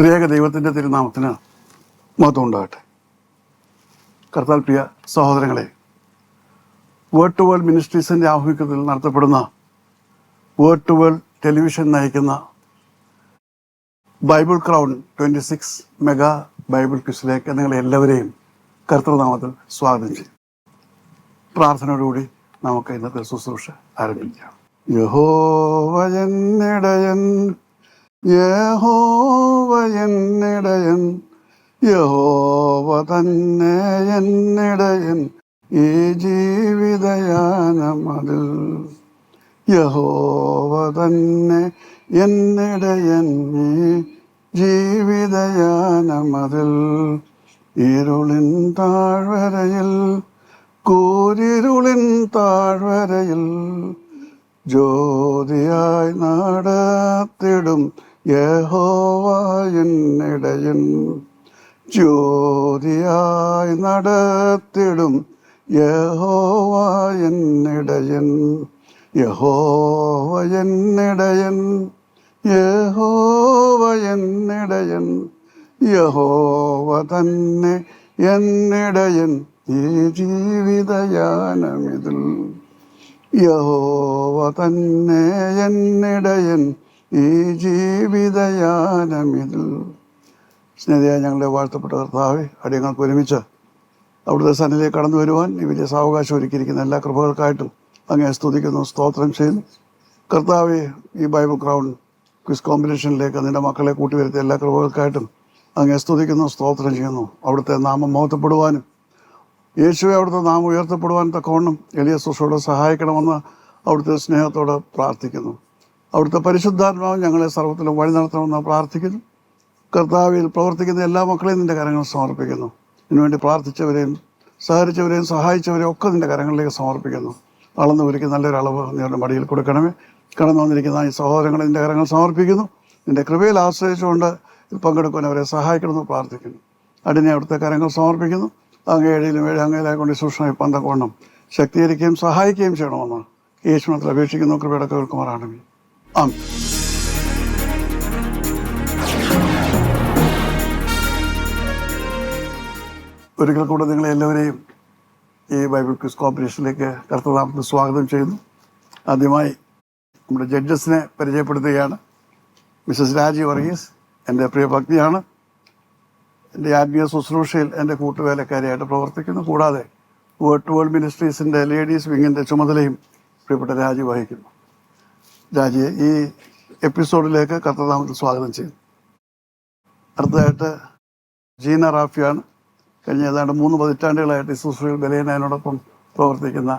ത്രിയേക ദൈവത്തിൻ്റെ തിരുനാമത്തിന് മഹത്വം ഉണ്ടാകട്ടെ. കർത്താൽ പ്രിയ സഹോദരങ്ങളെ, വേർഡ് ടു വേൾഡ് മിനിസ്ട്രീസിൻ്റെ ആഭിമുഖ്യത്തിൽ നടത്തപ്പെടുന്ന വേർഡ് ടു വേൾഡ് ടെലിവിഷൻ നയിക്കുന്ന ബൈബിൾ ക്രൗൺ 26 മെഗാ ബൈബിൾ ക്വിസിലേക്ക് നിങ്ങളെ എല്ലാവരെയും കർത്തൃനാമത്തിൽ സ്വാഗതം ചെയ്യും. പ്രാർത്ഥനയോടുകൂടി നമുക്ക് ഇന്നത്തെ ശുശ്രൂഷ ആരംഭിക്കാം. യഹോവ എന്നിടയൻ, യഹോവ എന്നിടയൻ, യഹോവ തന്നെ എന്നിടയൻ ഈ ജീവിതയാനമതിൽ. യഹോവ തന്നെ എന്നിടയൻ ഈ ജീവിതയാനമതിൽ. ഇരുളിൻ താഴ്വരയിൽ, കൂരിരുളിൻ താഴ്വരയിൽ ജ്യോതിയായി നടത്തിടും യഹോവ എന്നിടയൻ. ജ്യോതിയായി നടത്തിടും യഹോവ എന്നിടയൻ. യഹോവ എന്നിടയൻ, യഹോവ എന്നിടയൻ, യഹോവ തന്നെ എന്നിടയൻ ഈ ജീവിതയാനമിതിൽ. യഹോവ തന്നെ എന്നിടയൻ ഈ ജീവിതയാനമിതിൽ. സ്നേഹിതയായ ഞങ്ങളുടെ വാഴ്ത്തപ്പെട്ട കർത്താവേ, അടിയങ്ങൾക്ക് ഒരുമിച്ച് അവിടുത്തെ സന്നിധിയിലേക്ക് കടന്നു വരുവാൻ ഈ വലിയ സാവകാശം ഒരുക്കിയിരിക്കുന്ന എല്ലാ കൃപകൾക്കായിട്ടും അങ്ങേ സ്തുതിക്കുന്നു, സ്തോത്രം ചെയ്യുന്നു. കർത്താവേ, ഈ ബൈബിൾ ക്രൗൺ ക്വിസ് കോമ്പറ്റീഷനിലേക്ക് നിന്റെ മക്കളെ കൂട്ടിവരുത്തിയ എല്ലാ കൃപകൾക്കായിട്ടും അങ്ങേ സ്തുതിക്കുന്നു, സ്തോത്രം ചെയ്യുന്നു. അവിടുത്തെ നാമം മഹത്വപ്പെടുവാനും യേശുവെ അവിടുത്തെ നാമം ഉയർത്തപ്പെടുവാൻ തക്കവണ്ണം എളിയ ശുശ്രൂഷയോടെ സഹായിക്കണമെന്ന് അവിടുത്തെ സ്നേഹത്തോടെ പ്രാർത്ഥിക്കുന്നു. അവിടുത്തെ പരിശുദ്ധാത്മാവ് ഞങ്ങളെ സർവ്വത്തിലും വഴി നടത്തണമെന്ന് പ്രാർത്ഥിക്കുന്നു. കർത്താവിൽ പ്രവർത്തിക്കുന്ന എല്ലാ മക്കളെയും നിന്റെ കരങ്ങൾ സമർപ്പിക്കുന്നു. ഇതിനുവേണ്ടി പ്രാർത്ഥിച്ചവരെയും സഹകരിച്ചവരെയും സഹായിച്ചവരെയും ഒക്കെ നിന്റെ കരങ്ങളിലേക്ക് സമർപ്പിക്കുന്നു. അളന്ന് ഒരുക്കി നല്ലൊരു അളവ് നിങ്ങളുടെ മടിയിൽ കൊടുക്കണമേ. കടന്നു വന്നിരിക്കുന്ന ഈ സഹോദരങ്ങളെ നിന്റെ കരങ്ങൾ സമർപ്പിക്കുന്നു. നിന്റെ കൃപയിൽ ആശ്രയിച്ചുകൊണ്ട് പങ്കെടുക്കാൻ അവരെ സഹായിക്കണമെന്ന് പ്രാർത്ഥിക്കുന്നു. അടിനെ അവിടുത്തെ കരങ്ങൾ സമർപ്പിക്കുന്നു. അങ്ങേ ഏഴിലും അങ്ങയിലായിക്കൊണ്ട് സൂക്ഷ്മമായി പന്തക്കോണം ശക്തീകരിക്കുകയും സഹായിക്കുകയും ചെയ്യണമെന്ന് യേശുവിനത്തിൽ അപേക്ഷിക്കുന്നു. കൃപയുടെ കേൾക്കുമാറാണമേ. ആമേൻ. ഒരിക്കൽ കൂടെ നിങ്ങളെ എല്ലാവരെയും ഈ ബൈബിൾ ക്വിസ് കോമ്പറ്റീഷനിലേക്ക് കർത്തനാമത്തിൽ സ്വാഗതം ചെയ്യുന്നു. ആദ്യമായി നമ്മുടെ ജഡ്ജസിനെ പരിചയപ്പെടുത്തുകയാണ്. മിസ്സസ് രാജി വർഗീസ് എൻ്റെ പ്രിയ ഭക്തിയാണ്. എൻ്റെ ആത്മീയ ശുശ്രൂഷയിൽ എൻ്റെ കൂട്ടുവേലക്കാരിയായിട്ട് പ്രവർത്തിക്കുന്നു. കൂടാതെ വേർഡ് ടു വേൾഡ് മിനിസ്ട്രീസിൻ്റെ ലേഡീസ് വിങ്ങിൻ്റെ ചുമതലയും പ്രിയപ്പെട്ട രാജി വഹിക്കുന്നു. രാജിയെ ഈ എപ്പിസോഡിലേക്ക് കർത്തനാമത്തിൽ സ്വാഗതം ചെയ്യുന്നു. അടുത്തതായിട്ട് ജീന റാഫിയാണ്. കഴിഞ്ഞ ഏതാണ്ട് 3 പതിറ്റാണ്ടുകളായിട്ട് ഈ ശുശ്രൂഷയിൽ ബലഹീനയോടൊപ്പം പ്രവർത്തിക്കുന്ന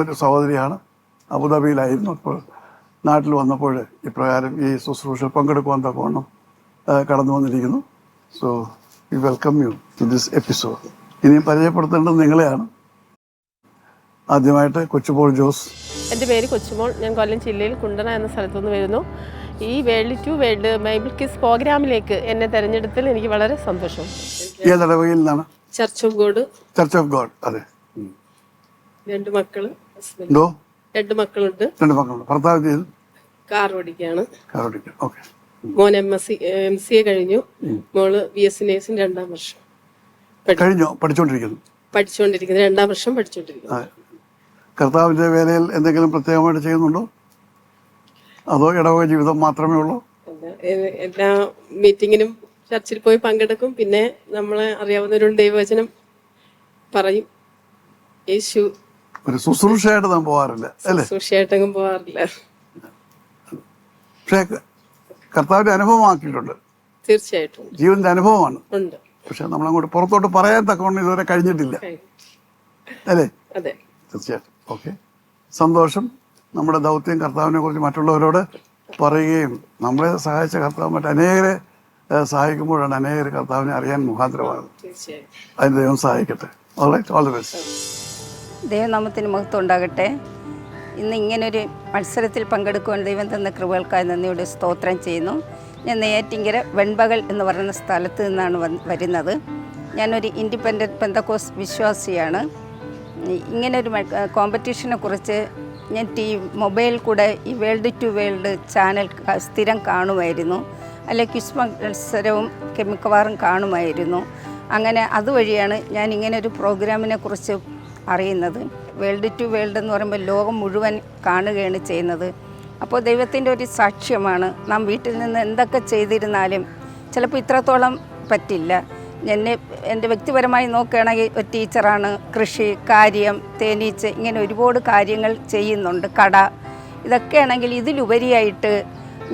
ഒരു സഹോദരിയാണ്. അബുദാബിയിലായിരുന്നു. അപ്പോൾ നാട്ടിൽ വന്നപ്പോൾ ഇപ്രകാരം ഈ ശുശ്രൂഷയിൽ പങ്കെടുക്കുവാൻ തക്കവണ്ണം കടന്നു വന്നിരിക്കുന്നു. So we welcome you to this episode. ഇനിയും പരിചയപ്പെടുത്തേണ്ടത് നിങ്ങളെയാണ്. ആദ്യമായിട്ട് കൊച്ചുമോൾ ജോസ്. എൻ്റെ പേര് കൊച്ചുമോൾ. ഞാൻ കൊല്ലം ജില്ലയിൽ കുണ്ടറ എന്ന സ്ഥലത്തുനിന്ന് വരുന്നു. ഈ world to world Bible quiz പ്രോഗ്രാമിലേക്ക് എന്നെ തെരഞ്ഞെടുത്തതിൽ എനിക്ക് വളരെ സന്തോഷം. ഏതിടവകയിൽ നിന്നാണ്? Church of God. Church of God. അതെ. 2 മക്കള്. എന്തോ? 2 മക്കളുണ്ട്. 2 മക്കളുണ്ട്. ഭർത്താവ് ചെയ്തു? കാർ ഓടിക്കുകയാണ്. കാർ ഓടിക്കുക. ഓക്കെ. മോൻ MCA കഴിഞ്ഞു. മോള് BSc നേഴ്സിംഗ് 2ാം വർഷം കഴിഞ്ഞു. പഠിച്ചുകൊണ്ടിരിക്കുന്നു. 2ാം വർഷം പഠിച്ചുകൊണ്ടിരിക്കുന്നു. കർത്താവിൻ്റെ വേലയിൽ എന്തെങ്കിലും പ്രത്യേകമായിട്ട് ചെയ്യുന്നുണ്ടോ, അതോ ഇടവക ജീവിതം മാത്രമേ ഉള്ളൂ? എല്ലാ മീറ്റിങ്ങിനും ചർച്ചിൽ പോയി പങ്കെടുക്കും. പിന്നെ നമ്മളെ അറിയാവുന്നവരോട് ദൈവവചനം പറയും. യേശു ഒരു ശുശ്രൂഷയായിട്ട് നാം പോകാറില്ല അല്ലേ? ശുശ്രൂഷയായിട്ടെങ്കിലും പോകാറില്ല. പക്ഷേ കർത്താവിന്റെ അനുഭവമാക്കിയിട്ടുണ്ട്. തീർച്ചയായിട്ടും ജീവന്റെ അനുഭവമാണ്. ഉണ്ട്. പക്ഷെ നമ്മളങ്ങോട്ട് പുറത്തോട്ട് പറയാൻ തക്കവണ്ണം ഇതുവരെ കഴിഞ്ഞിട്ടില്ല അല്ലേ? അതെ, തീർച്ചയായിട്ടും. ഓക്കെ, സന്തോഷം. നമ്മുടെ ദൗത്യം കർത്താവിനെ കുറിച്ച് മറ്റുള്ളവരോട് പറയുകയും നമ്മളെ സഹായിച്ച കർത്താവ് മറ്റനേകരെ സഹായിക്കുമ്പോഴാണ് അനേകർ കർത്താവിനെ അറിയാൻ മുഖാന്തരമാകും. അതിന് ദൈവം സഹായിക്കട്ടെ. All the best. ദൈവനാമത്തിന് മഹത്വം ഉണ്ടാകട്ടെ. ഇന്ന് ഇങ്ങനൊരു മത്സരത്തിൽ പങ്കെടുക്കുവാൻ ദൈവം തന്ന കൃപകൾക്കായി നന്ദിയോടെ സ്തോത്രം ചെയ്യുന്നു. ഞാൻ നെയ്യാറ്റിൻകര വെൺപകൽ എന്ന് പറയുന്ന സ്ഥലത്ത് നിന്നാണ് വരുന്നത്. ഞാനൊരു ഇൻഡിപെൻഡൻറ്റ് പെന്തക്കോസ് വിശ്വാസിയാണ്. ഇങ്ങനൊരു കോമ്പറ്റീഷനെ കുറിച്ച് ഞാൻ മൊബൈൽ കൂടെ ഈ വേൾഡ് ടു വേൾഡ് ചാനൽ സ്ഥിരം കാണുമായിരുന്നു. അല്ലെ ക്വിസ് മത്സരവും മിക്കവാറും കാണുമായിരുന്നു. അങ്ങനെ അതുവഴിയാണ് ഞാൻ ഇങ്ങനെ ഒരു പ്രോഗ്രാമിനെ കുറിച്ച് അറിയുന്നത്. വേൾഡ് ടു വേൾഡ് എന്ന് പറയുമ്പോൾ ലോകം മുഴുവൻ കാണുകയാണ് ചെയ്യുന്നത്. അപ്പോൾ ദൈവത്തിൻ്റെ ഒരു സാക്ഷ്യമാണ്. നാം വീട്ടിൽ നിന്ന് എന്തൊക്കെ ചെയ്തിരുന്നാലും ചിലപ്പോൾ ഇത്രത്തോളം പറ്റില്ല. എൻ്റെ വ്യക്തിപരമായി നോക്കുകയാണെങ്കിൽ ഒരു ടീച്ചറാണ്, കൃഷി, കാര്യം, തേനീച്ച, ഇങ്ങനെ ഒരുപാട് കാര്യങ്ങൾ ചെയ്യുന്നുണ്ട്, കട. ഇതൊക്കെയാണെങ്കിൽ ഇതിലുപരിയായിട്ട്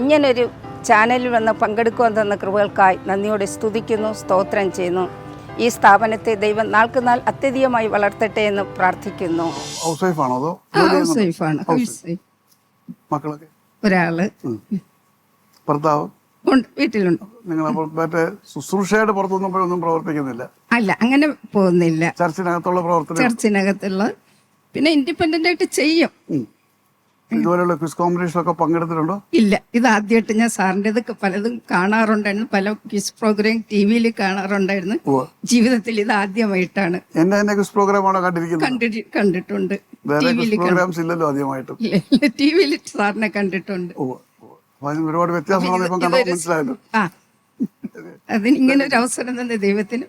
ഇങ്ങനൊരു ചാനലിൽ വന്ന് പങ്കെടുക്കുവാൻ തന്ന കൃപകൾക്കായി നന്ദിയോടെ സ്തുതിക്കുന്നു, സ്തോത്രം ചെയ്യുന്നു. ഈ സ്ഥാപനത്തെ ദൈവം നാൾക്ക് നാൾ അത്യധികമായി വളർത്തട്ടെ എന്ന് പ്രാർത്ഥിക്കുന്നു. ഹൗസ് വൈഫാണോ അതോ ഹൗസ് വൈഫാണ്. മക്കളൊക്കെ? ഒരാള്. ഭർത്താവ് വീട്ടിലുണ്ട്. നിങ്ങൾ അപ്പോൾ മറ്റേ ശുശ്രൂഷയുടെ പുറത്തൊന്നും പ്രവർത്തിക്കുന്നില്ല? അല്ല, അങ്ങനെ പോകുന്നില്ല. ചർച്ചിനകത്തുള്ള പ്രവർത്തനം? ചർച്ചിനകത്തുള്ള, പിന്നെ ഇൻഡിപെൻഡന്റ് ആയിട്ട് ചെയ്യും. ഇതുപോലെയുള്ള ക്വിസ് കോമ്പറ്റീഷനൊക്കെ പങ്കെടുത്തിട്ടുണ്ടോ? ഇല്ല, ഇത് ആദ്യമായിട്ട് ഞാൻ സാറിൻ്റെത് പലതും കാണാറുണ്ടായിരുന്നു, പല ക്വിസ് പ്രോഗ്രാം TV കാണാറുണ്ടായിരുന്നു. ജീവിതത്തിൽ ഇത് ആദ്യമായിട്ടാണ്. എന്നെ ക്വിസ് പ്രോഗ്രാമാണോ കണ്ടിരിക്കുന്നത്? കണ്ടിട്ടുണ്ട്. പ്രോഗ്രാംസ് ഇല്ലല്ലോ ആദ്യമായിട്ട്. TV സാറിനെ കണ്ടിട്ടുണ്ട്. ഒരുപാട് വ്യത്യാസമാണ് ഇപ്പം കണ്ടപ്പോൾ മനസ്സിലായല്ലോ. അതിനിങ്ങനെ ഒരു അവസരം തന്നെ ദൈവത്തിന്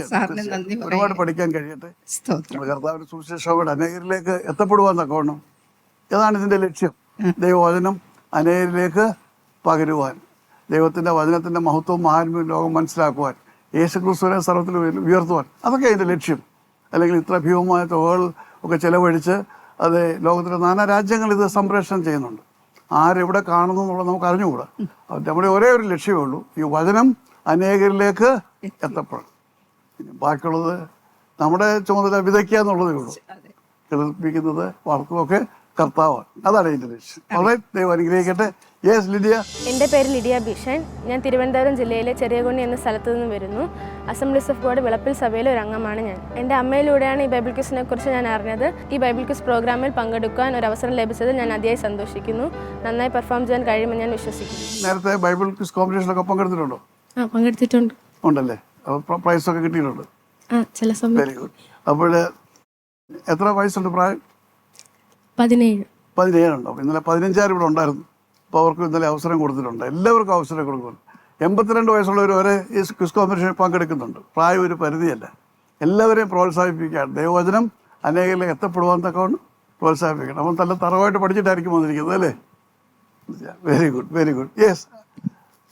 സാറിന് നന്ദി തീർച്ചയായും ഒരുപാട് പഠിക്കാൻ കഴിയട്ടെ. സ്തോത്രം. കർത്താവിന്റെ സുവിശേഷത്തോടെ അനേകരിലേക്ക് എത്തപ്പെടുവാൻ തക്കവണ്ണം ഏതാണ് ഇതിന്റെ ലക്ഷ്യം? ദൈവവചനം അനേകരിലേക്ക് പകരുവാൻ, ദൈവത്തിന്റെ വചനത്തിന്റെ മഹത്വവും മഹാത്മ്യവും ലോകം മനസ്സിലാക്കുവാൻ, യേശുക്രിസ്തുവിനെ സർവ്വത്തിൽ ഉയർത്തുവാൻ, അതൊക്കെ അതിന്റെ ലക്ഷ്യം. അല്ലെങ്കിൽ ഇത്ര ഭീമമായ തുകകൾ ഒക്കെ ചെലവഴിച്ച് അത് ലോകത്തിലെ നാനാ രാജ്യങ്ങൾ ഇത് സംപ്രേഷണം ചെയ്യുന്നുണ്ട്. ആരെവിടെ കാണുന്നു എന്നുള്ളത് നമുക്ക് അറിഞ്ഞുകൂടാ. നമ്മുടെ ഒരേ ഒരു ലക്ഷ്യമേ ഉള്ളൂ, ഈ വചനം അനേകരിലേക്ക് എത്തപ്പെടണം. പിന്നെ ബാക്കിയുള്ളത് നമ്മുടെ ചുമതല വിതയ്ക്കുക എന്നുള്ളതേ ഉള്ളൂ. കേൾപ്പിക്കുന്നത് വളർത്തുമൊക്കെ കർത്താവാണ്. അതാണ് ഇതിൻ്റെ ലക്ഷ്യം. വളരെ ദൈവം അനുഗ്രഹിക്കട്ടെ. Yes Lydia. എൻ്റെ പേര് ലിഡിയ ഭീഷൺ. ഞാൻ തിരുവനന്തപുരം ജില്ലയിലെ ചെറിയകുണ്ണി എന്ന സ്ഥലത്തു നിന്ന് വരുന്നു. അസംബ്ലീസ് ഓഫ് ഗോഡ് വിളപ്പിൽ സഭയിലെ ഒരു അംഗമാണ് ഞാൻ. എൻ്റെ അമ്മയിലൂടെയാണ് ഈ ബൈബിൾ ക്വിസിനെ കുറിച്ച് ഞാൻ അറിഞ്ഞത്. ഈ ബൈബിൾ ക്വിസ് പ്രോഗ്രാമിൽ പങ്കെടുക്കാൻ ഒരു അവസരം ലഭിച്ചതിൽ ഞാൻ അതിയായി സന്തോഷിക്കുന്നു. നന്നായി പെർഫോം ചെയ്യാൻ കഴിയുമെന്ന് ഞാൻ വിശ്വസിക്കുന്നു. നേരത്തെ ബൈബിൾ ക്വിസ് കോമ്പറ്റീഷനൊക്കെ പങ്കെടുത്തിട്ടുണ്ടോ? പങ്കെടുത്തിട്ടുണ്ട്. ഉണ്ടല്ലേ? പ്രൈസൊക്കെ കിട്ടിയിട്ടുണ്ട്? ചില സമയം. Very good. അപ്പോൾ എത്ര വയസ്സുണ്ട് പ്രായം? 17 ഉണ്ടോ? ഇന്നലെ 15 ഇവിടെ ഉണ്ടായിരുന്നു. അപ്പോൾ അവർക്ക് ഇന്നലെ അവസരം കൊടുത്തിട്ടുണ്ട്. എല്ലാവർക്കും അവസരം കൊടുക്കുന്നുണ്ട്. 82 വയസ്സുള്ളവർ വരെ ഈ ക്വിസ് കോമ്പറ്റീഷനിൽ പങ്കെടുക്കുന്നുണ്ട്. പ്രായം ഒരു പരിധിയല്ല. എല്ലാവരെയും പ്രോത്സാഹിപ്പിക്കുകയാണ്. ദൈവവചനം അനേകരിലേക്ക് എത്തപ്പെടുവാൻ തക്കവണ്ണം പ്രോത്സാഹിപ്പിക്കണം. അപ്പം നല്ല തറവായിട്ട് പഠിച്ചിട്ടായിരിക്കും വന്നിരിക്കുന്നത് അല്ലേ? Very good, very good. Yes,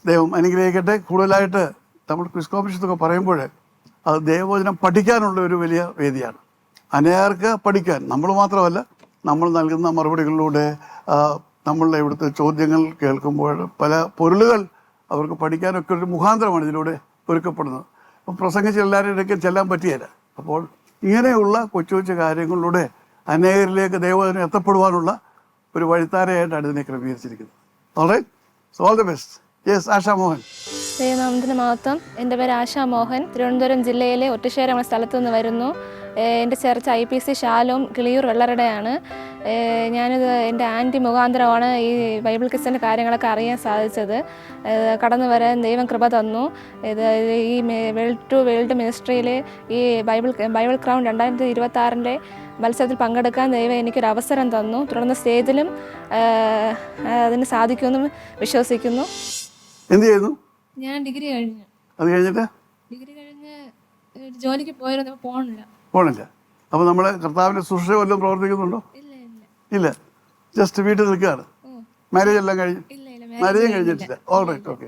ദൈവം അനുഗ്രഹിക്കട്ടെ. കൂടുതലായിട്ട് നമ്മൾ ക്വിസ് കോമ്പറ്റീഷനൊക്കെ പറയുമ്പോൾ അത് ദൈവവചനം പഠിക്കാനുള്ള ഒരു വലിയ വേദിയാണ്. അനേകർക്ക് പഠിക്കാൻ, നമ്മൾ മാത്രമല്ല, നമ്മൾ നൽകുന്ന മറുപടികളിലൂടെ നമ്മളുടെ ഇവിടുത്തെ ചോദ്യങ്ങൾ കേൾക്കുമ്പോൾ പല പൊരുളുകൾ അവർക്ക് പഠിക്കാനൊക്കെ ഒരു മുഖാന്തരമാണ് ഇതിലൂടെ ഒരുക്കപ്പെടുന്നത്. അപ്പം പ്രസംഗിച്ച് എല്ലാവരുടെ ഇടയ്ക്ക് ചെല്ലാൻ പറ്റിയല്ല. അപ്പോൾ ഇങ്ങനെയുള്ള കൊച്ചു കൊച്ചു കാര്യങ്ങളിലൂടെ അനേകരിലേക്ക് ദൈവവചനം എത്തപ്പെടുവാനുള്ള ഒരു വഴിത്താരയായിട്ടാണ് ഇതിനെ ക്രമീകരിച്ചിരിക്കുന്നത്. All right, so all the best. Yes, Asha Mohan. ദൈവനാമത്തിന് മഹത്വം. എൻ്റെ പേര് ആശാ മോഹൻ. തിരുവനന്തപുരം ജില്ലയിലെ ഒറ്റശ്ശേരി എന്ന സ്ഥലത്തു നിന്ന് വരുന്നു. എൻ്റെ ചർച്ച് IPC ശാലോം കിളിയൂർ വെള്ളറടയാണ്. ഞാനിത് എൻ്റെ ആൻറ്റി മുഖാന്തരമാണ് ഈ ബൈബിൾ ക്വിസിൻ്റെ കാര്യങ്ങളൊക്കെ അറിയാൻ സാധിച്ചത്. കടന്നു വരാൻ ദൈവം കൃപ തന്നു. ഇത് ഈ വേൾഡ് ടു വേൾഡ് മിനിസ്ട്രിയിൽ ഈ ബൈബിൾ ക്രൗൺ 2026 മത്സരത്തിൽ പങ്കെടുക്കാൻ ദൈവം എനിക്കൊരു അവസരം തന്നു. തുടർന്ന് സ്റ്റേജിലും അതിന് സാധിക്കുമെന്ന് വിശ്വസിക്കുന്നു. എന്ത് ചെയ്യുന്നു? ഞാൻ ഡിഗ്രി കഴിഞ്ഞു. അത് കഴിഞ്ഞിട്ട് ഡിഗ്രി കഴിഞ്ഞ് ജോലിക്ക് പോയിരുന്നു. പോണില്ല. അപ്പോൾ നമ്മൾ കർത്താവിൻ്റെ ശുശ്രൂഷ വല്ലതും പ്രവർത്തിക്കുന്നുണ്ടോ? ഇല്ല, ജസ്റ്റ് വീട്ടിൽ നിൽക്കുകയാണ്. മാരേജ് എല്ലാം കഴിഞ്ഞു? മാരേജും കഴിഞ്ഞിട്ടില്ല. Alright, okay.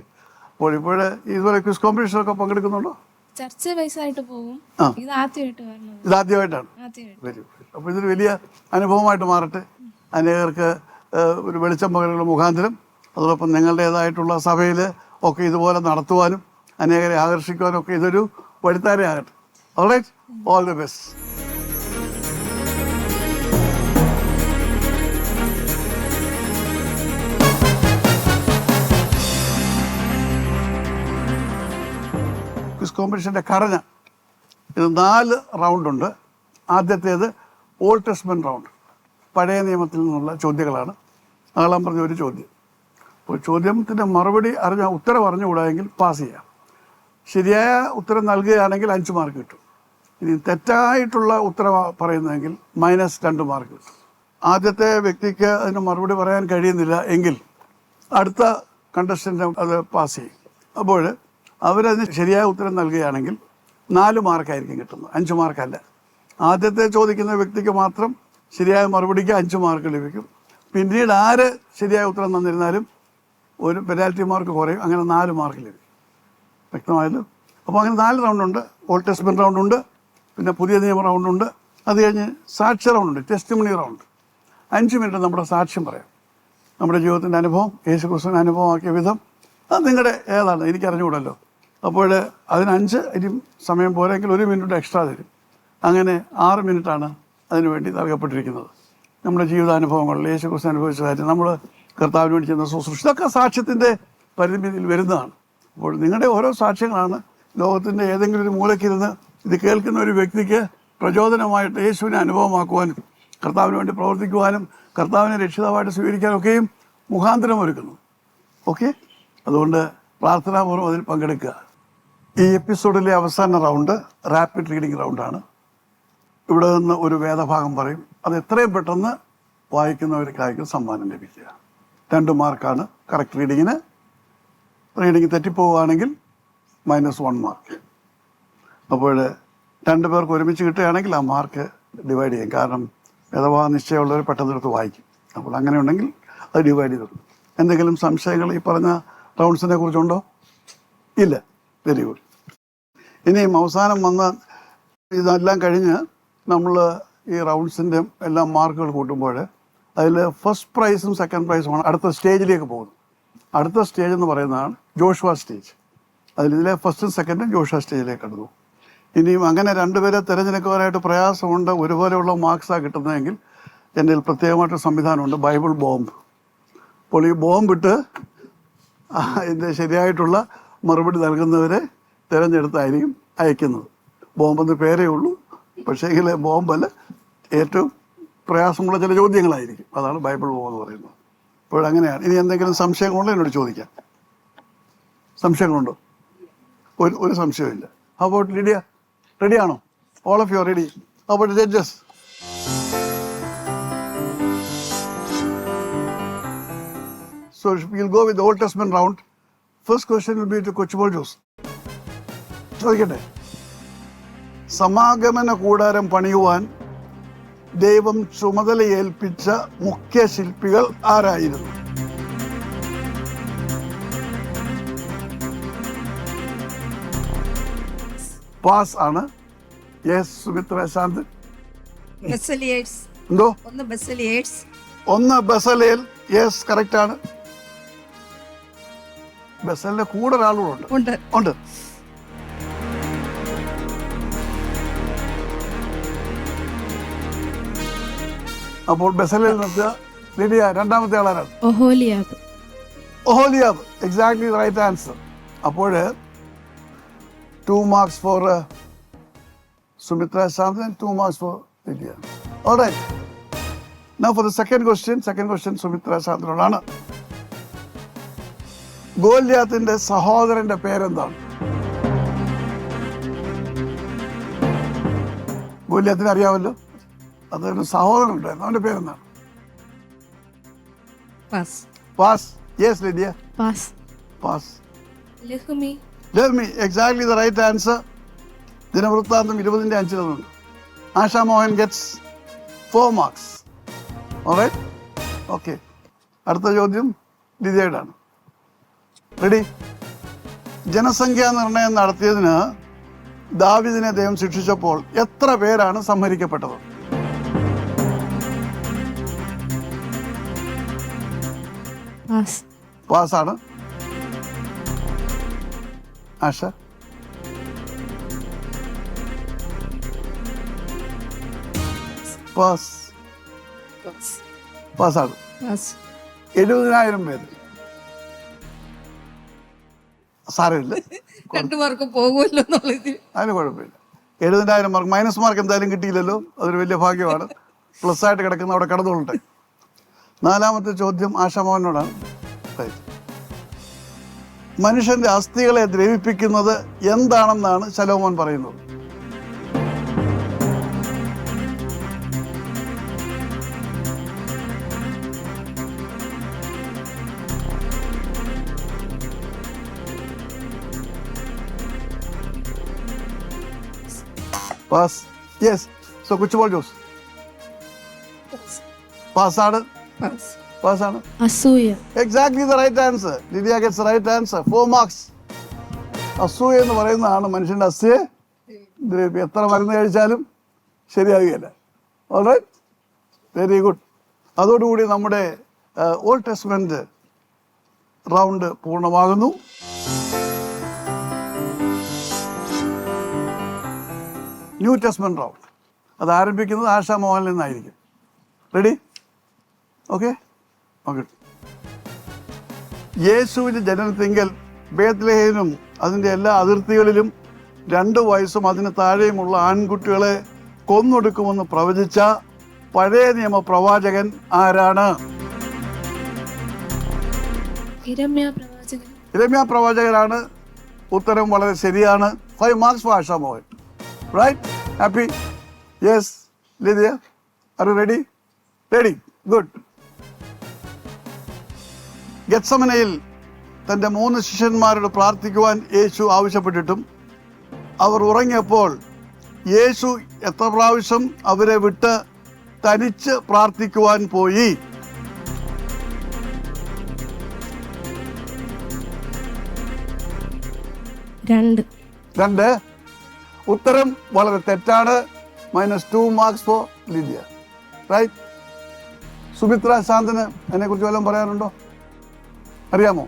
അപ്പോൾ ഇപ്പോഴേ ഇതുപോലെ ക്വിസ് കോമ്പറ്റീഷനൊക്കെ പങ്കെടുക്കുന്നുണ്ടോ? ചർച്ച വയസ്സായിട്ട് പോകും. ഇതാദ്യമായിട്ടാണ്. Very good. അപ്പോൾ ഇതൊരു വലിയ അനുഭവമായിട്ട് മാറട്ടെ. അനേകർക്ക് ഒരു വെളിച്ചം പകരുന്ന മുഖാന്തരം, അതോടൊപ്പം നിങ്ങളുടേതായിട്ടുള്ള സഭയിൽ ഒക്കെ ഇതുപോലെ നടത്തുവാനും അനേകരെ ആകർഷിക്കുവാനും ഒക്കെ ഇതൊരു വഴിത്താരയാകട്ടെ. Alright, all the best. Quiz കോമ്പറ്റീഷൻ്റെ ഘടന ഇത് 4 റൗണ്ടുണ്ട്. ആദ്യത്തേത് ഓൾഡ് ടെസ്റ്റ്മെന്റ് റൗണ്ട്, പഴയ നിയമത്തിൽ നിന്നുള്ള ചോദ്യങ്ങളാണ്. ആളാൻ പറഞ്ഞ ഒരു ചോദ്യം. അപ്പോൾ ചോദ്യത്തിൻ്റെ മറുപടി ഉത്തരം അറിഞ്ഞുകൂടായെങ്കിൽ പാസ് ചെയ്യാം. ശരിയായ ഉത്തരം നൽകുകയാണെങ്കിൽ 5 മാർക്ക് കിട്ടും. ഇനി തെറ്റായിട്ടുള്ള ഉത്തരം പറയുന്നതെങ്കിൽ -2 മാർക്ക് കിട്ടും. ആദ്യത്തെ വ്യക്തിക്ക് അതിന് മറുപടി പറയാൻ കഴിയുന്നില്ല എങ്കിൽ അടുത്ത കണ്ടസ്റ്റൻ്റ് അത് പാസ് ചെയ്യും. അപ്പോൾ അവരതിന് ശരിയായ ഉത്തരം നൽകുകയാണെങ്കിൽ 4 മാർക്കായിരിക്കും കിട്ടുന്നത്, 5 മാർക്കല്ല. ആദ്യത്തെ ചോദിക്കുന്ന വ്യക്തിക്ക് മാത്രം ശരിയായ മറുപടിക്ക് 5 മാർക്ക് ലഭിക്കും. പിന്നീട് ആര് ശരിയായ ഉത്തരം തന്നിരുന്നാലും ഒരു പെനാൽറ്റി മാർക്ക് കുറയും. അങ്ങനെ 4 മാർക്ക് ലഭിക്കും. വ്യക്തമായല്ലോ? അപ്പോൾ അങ്ങനെ 4 റൗണ്ടുണ്ട്. ഓൾഡ് ടെസ്റ്റ്മെൻറ്റ് റൗണ്ടുണ്ട്, പിന്നെ പുതിയ നിയമ റൗണ്ടുണ്ട്, അത് കഴിഞ്ഞ് സാക്ഷ്യ റൗണ്ടുണ്ട്, ടെസ്റ്റിമണി റൗണ്ട്. 5 മിനിറ്റ് നമ്മുടെ സാക്ഷ്യം പറയാം. നമ്മുടെ ജീവിതത്തിൻ്റെ അനുഭവം, യേശുക്രിസ്തുവിൻ്റെ അനുഭവമാക്കിയ വിധം, അത് നിങ്ങളുടെ ഏതാണ് എനിക്കറിഞ്ഞുകൂടല്ലോ. അപ്പോൾ അതിന് 5, ഇനി സമയം പോരെങ്കിൽ 1 മിനിറ്റ് എക്സ്ട്രാ തരും. അങ്ങനെ 6 മിനിറ്റാണ് അതിനുവേണ്ടി നൽകപ്പെട്ടിരിക്കുന്നത്. നമ്മുടെ ജീവിതാനുഭവങ്ങളിൽ യേശുക്രിസ്തു അനുഭവിച്ച കാര്യം, നമ്മൾ കർത്താവിന് വേണ്ടി ചെയ്യുന്ന ശുശ്രൂഷ, ഇതൊക്കെ സാക്ഷ്യത്തിൻ്റെ പരിമിതിയിൽ വരുന്നതാണ്. അപ്പോൾ നിങ്ങളുടെ ഓരോ സാക്ഷ്യങ്ങളാണ് ലോകത്തിൻ്റെ ഏതെങ്കിലും ഒരു മൂലയ്ക്കിരുന്ന് ഇത് കേൾക്കുന്ന ഒരു വ്യക്തിക്ക് പ്രചോദനമായിട്ട് യേശുവിനെ അനുഭവമാക്കുവാനും കർത്താവിന് വേണ്ടി പ്രവർത്തിക്കുവാനും കർത്താവിനെ രക്ഷിതാവായിട്ട് സ്വീകരിക്കാനൊക്കെയും മുഖാന്തരമൊരുക്കുന്നു. ഓക്കെ, അതുകൊണ്ട് പ്രാർത്ഥനാപൂർവ്വം അതിൽ പങ്കെടുക്കുക. ഈ എപ്പിസോഡിലെ അവസാന റൗണ്ട് റാപ്പിഡ് റീഡിംഗ് റൗണ്ടാണ്. ഇവിടെ നിന്ന് ഒരു വേദഭാഗം പറയും, അത് എത്രയും പെട്ടെന്ന് വായിക്കുന്നവർക്കായിരിക്കും സമ്മാനം ലഭിക്കുക. 2 മാർക്കാണ് കറക്റ്റ് റീഡിങ്ങിന്. റീഡിങ് തെറ്റിപ്പോവുകയാണെങ്കിൽ -1 മാർക്ക്. അപ്പോൾ 2 പേർക്ക് ഒരുമിച്ച് കിട്ടുകയാണെങ്കിൽ ആ മാർക്ക് ഡിവൈഡ് ചെയ്യും. കാരണം വേദഭാഗം നിശ്ചയമുള്ളവർ പെട്ടെന്നെടുത്ത് വായിക്കും. അപ്പോൾ അങ്ങനെ ഉണ്ടെങ്കിൽ അത് ഡിവൈഡ് ചെയ്തു. എന്തെങ്കിലും സംശയങ്ങൾ ഈ പറഞ്ഞ റൗണ്ട്സിനെ കുറിച്ചുണ്ടോ? ഇല്ല. Very good. ഇനിയും അവസാനം വന്ന ഇതെല്ലാം കഴിഞ്ഞ് നമ്മൾ ഈ റൗണ്ട്സിൻ്റെ എല്ലാം മാർക്കുകൾ കൂട്ടുമ്പോൾ അതിൽ ഫസ്റ്റ് പ്രൈസും സെക്കൻഡ് പ്രൈസുമാണ് അടുത്ത സ്റ്റേജിലേക്ക് പോകുന്നത്. അടുത്ത സ്റ്റേജ് എന്ന് പറയുന്നതാണ് ജോഷുവ സ്റ്റേജ്. ഇതിലെ ഫസ്റ്റും സെക്കൻഡും ജോഷുവ സ്റ്റേജിലേക്ക് കടന്നു. ഇനിയും അങ്ങനെ 2 പേരെ തിരഞ്ഞെടുക്കുവാനായിട്ട് പ്രയാസമുണ്ട്, ഒരുപോലെയുള്ള മാർക്സാണ് കിട്ടുന്നതെങ്കിൽ എൻ്റെ പ്രത്യേകമായിട്ടൊരു സംവിധാനമുണ്ട്, ബൈബിൾ ബോംബ്. അപ്പോൾ ഈ ബോംബിട്ട് ഇതിൻ്റെ ശരിയായിട്ടുള്ള മറുപടി നൽകുന്നവരെ തിരഞ്ഞെടുത്തായിരിക്കും അയക്കുന്നത്. ബോംബെന്ന് പേരേ ഉള്ളൂ, പക്ഷേ എങ്കിൽ ബോംബല്ല, ഏറ്റവും പ്രയാസമുള്ള ചില ചോദ്യങ്ങളായിരിക്കും. അതാണ് ബൈബിൾ ബോംബ് എന്ന് പറയുന്നത്. അപ്പോഴങ്ങനെയാണ്. ഇനി എന്തെങ്കിലും സംശയങ്ങളുണ്ടോ എന്നോട് ചോദിക്കാം. സംശയങ്ങളുണ്ടോ? ഒരു സംശയമില്ല. How about Lydia? റെഡിയാണോ? All of you are ready? How about judges? So we'll go with the Old Testament round. First question will be to Kochibol Jose. ചോദിക്കട്ടെ, സമാഗമന കൂടാരം പണിയുവാൻ ദൈവം ചുമതലയേൽപ്പിച്ച മുഖ്യ ശില്പികൾ ആരായിരുന്നു? പാസ് ആണ്. യെസ് സുമിത്ര ശാന്ത്. എന്തോ? ഒന്ന് ബസലേൽ. യെസ്, കറക്റ്റ് ആണ്. ബസലിന്റെ കൂടെ ഒരാളുണ്ട്. ഉണ്ട്. അപ്പോൾ ബസലേൽ നിർത്തുക. ലിഡിയ, രണ്ടാമത്തെ ആളാരാണ്? ഒഹോലിയാബ്. Exactly right answer. അപ്പോൾ 2 marks for Sumitra Shanth and 2 marks for Lydia. All right. Now for the second question Sumitra Shanthinോടാണ്. ഗോലിയാത്തിന്റെ സഹോദരന്റെ പേരെന്താണ്? ഗോലിയാത്തിന് അറിയാമല്ലോ, അതൊരു സഹോദരൻ ഉണ്ടായിരുന്നു, അവന്റെ പേരെന്താണ്? Pass. Yes Lydia. Pass. Lahmi. Exactly the right answer. ദിനവൃത്താന്തം 20:5 Asha Mohan gets 4 marks. Alright. Okay, അടുത്ത ചോദ്യം ലിഡിയയുടെയാണ്. റെഡി? ജനസംഖ്യാ നിർണയം നടത്തിയതിന് ദാവീദിനെ ദൈവം ശിക്ഷിച്ചപ്പോൾ എത്ര പേരാണ് സംഹരിക്കപ്പെട്ടത്? പാസ്സാണ്. ആശ? പാസ്സാണ്. 70,000 പേര്. സാരമില്ല, 2 മാർക്ക് പോകുമല്ലോ എന്നുള്ളത്. അതിന് കുഴപ്പമില്ല. 70,000 മാർക്ക്. മൈനസ് മാർക്ക് എന്തായാലും കിട്ടിയില്ലല്ലോ, അതൊരു വലിയ ഭാഗ്യമാണ്. പ്ലസ് ആയിട്ട് കിടക്കുന്ന അവിടെ കടന്നുകൊള്ളട്ടെ. 4ാമത്തെ ചോദ്യം ആശാമോഹനോടാണ്. മനുഷ്യന്റെ അസ്ഥികളെ ദ്രവിപ്പിക്കുന്നത് എന്താണെന്നാണ് ശലോമോൻ പറയുന്നത്? Pass. Yes. So Kuchumol Jose പാസ്സാണ്. പാസ്സാണ്. അസൂയ. Exactly the right answer. Lydia gets right answer. 4 marks. അസൂയ എന്ന് പറയുന്നതാണ് മനുഷ്യൻ്റെ അസൂയ. എത്ര മരുന്ന് കഴിച്ചാലും ശരിയാകുകയില്ല. Alright, very good. അതോടുകൂടി നമ്മുടെ ഓൾഡ് ടെസ്റ്റ്മെന്റ് റൗണ്ട് പൂർണ്ണമാകുന്നു. ന്യൂ ടെസ്റ്റ്മെന്റ് റൗണ്ട് അത് ആരംഭിക്കുന്നത് ആശാ മോഹനിൽ നിന്നായിരിക്കും. റെഡി? ഓക്കെ. ഓക്കെ. യേശുവിൻ്റെ ജനനത്തിങ്കൽ ബേത്ലഹേമിലും അതിൻ്റെ എല്ലാ അതിർത്തികളിലും 2 വയസ്സും അതിന് താഴെയുമുള്ള ആൺകുട്ടികളെ കൊന്നൊടുക്കുമെന്ന് പ്രവചിച്ച പഴയ നിയമ പ്രവാചകൻ ആരാണ്? ഇരമ്യാ പ്രവാചകനാണ്. ഉത്തരം വളരെ ശരിയാണ്. 5 marks for Asha Mohan. Right? Happy? Yes. Lydia, are you ready? Ready. Good. ഗെത്സമനയിൽ തൻ്റെ 3 ശിഷ്യന്മാരോട് പ്രാർത്ഥിക്കുവാൻ യേശു ആവശ്യപ്പെട്ടിട്ടും അവർ ഉറങ്ങിയപ്പോൾ യേശു എത്ര പ്രാവശ്യം അവരെ വിട്ട് തനിച്ച് പ്രാർത്ഥിക്കുവാൻ പോയി? 2. ഉത്തരം വളരെ തെറ്റാണ്. -2 marks for Lydia. Right? Sumitra ശാന്തന് അതിനെക്കുറിച്ച് വല്ലതും പറയാനുണ്ടോ? അറിയാമോ?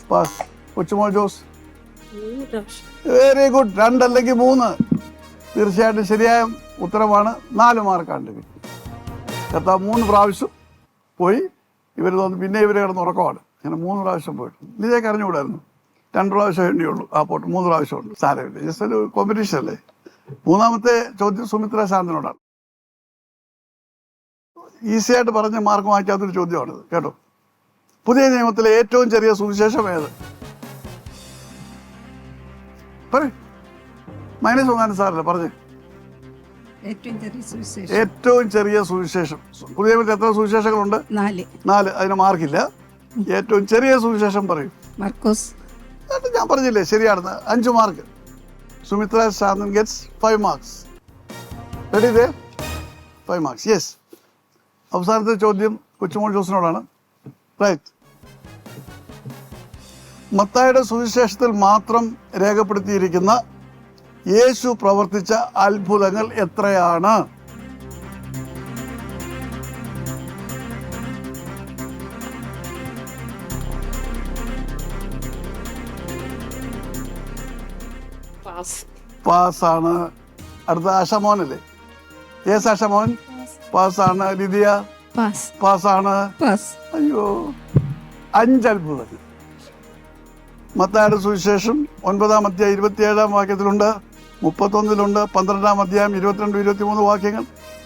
Pass. Kochumol Jose? Very good. 2 അല്ലെങ്കിൽ 3 തീർച്ചയായിട്ടും ശരിയായ ഉത്തരമാണ്. 4 മാർക്കാണ്ട് കിട്ടി. കർത്താവ് 3 പ്രാവശ്യം പോയി. ഇവർ തോന്നി പിന്നെ ഇവർ കിടന്ന് ഉറക്കമാണ്. അങ്ങനെ 3 പ്രാവശ്യം പോയിട്ട് ഇതിലേക്ക് അറിഞ്ഞുകൂടായിരുന്നു. 2 പ്രാവശ്യം വേണ്ടിയുള്ളൂ. ആ പോട്ട് 3 പ്രാവശ്യമുണ്ട്. സാരമില്ല, ജസ്റ്റ് ഒരു കോമ്പറ്റീഷൻ അല്ലേ. 3ാമത്തെ ചോദ്യം സുമിത്ര ശാന്തനോടാണ്. ഈസിയായിട്ട് പറഞ്ഞ് മാർക്ക് വാങ്ങിക്കാത്തൊരു ചോദ്യമാണിത്, കേട്ടോ. പുതിയ നിയമത്തിലെ ഏറ്റവും ചെറിയ സുവിശേഷം ഏത്? പറയ്. -1 സാറല്ലേ പറഞ്ഞേ. ഏറ്റവും ചെറിയ സുവിശേഷം. പുതിയ നിയമത്തിൽ എത്ര സുവിശേഷങ്ങളുണ്ട്? 4. അതിന് മാർക്കില്ല. ഏറ്റവും ചെറിയ സുവിശേഷം പറയും. മർക്കോസ്. ഞാൻ പറഞ്ഞില്ലേ ശരിയാണെന്ന്. 5 mark. Sumitra Shanthan gets 5 marks. Ready? 5 marks. Yes. അവസാനത്തെ ചോദ്യം കൊച്ചുമോൾ ജോസിനോടാണ്. റൈറ്റ്. മത്തായിയുടെ സുവിശേഷത്തിൽ മാത്രം രേഖപ്പെടുത്തിയിരിക്കുന്ന യേശു പ്രവർത്തിച്ച അത്ഭുതങ്ങൾ എത്രയാണ്? പാസ്സാണ്. അടുത്ത ആശാമോഹനല്ലേ? യെസ് ആശാമോഹൻ. പാസ്സാണ്. ലിദിയ? പാസ്സാണ്. അയ്യോ, 5 അത്ഭുതങ്ങൾ. മത്തായിയുടെ സുവിശേഷം 9-ാം അധ്യായം 27-ാം വാക്യത്തിലുണ്ട്, 31-ലുണ്ട്, 12-ാം അധ്യായം 22, 23 വാക്യങ്ങൾ,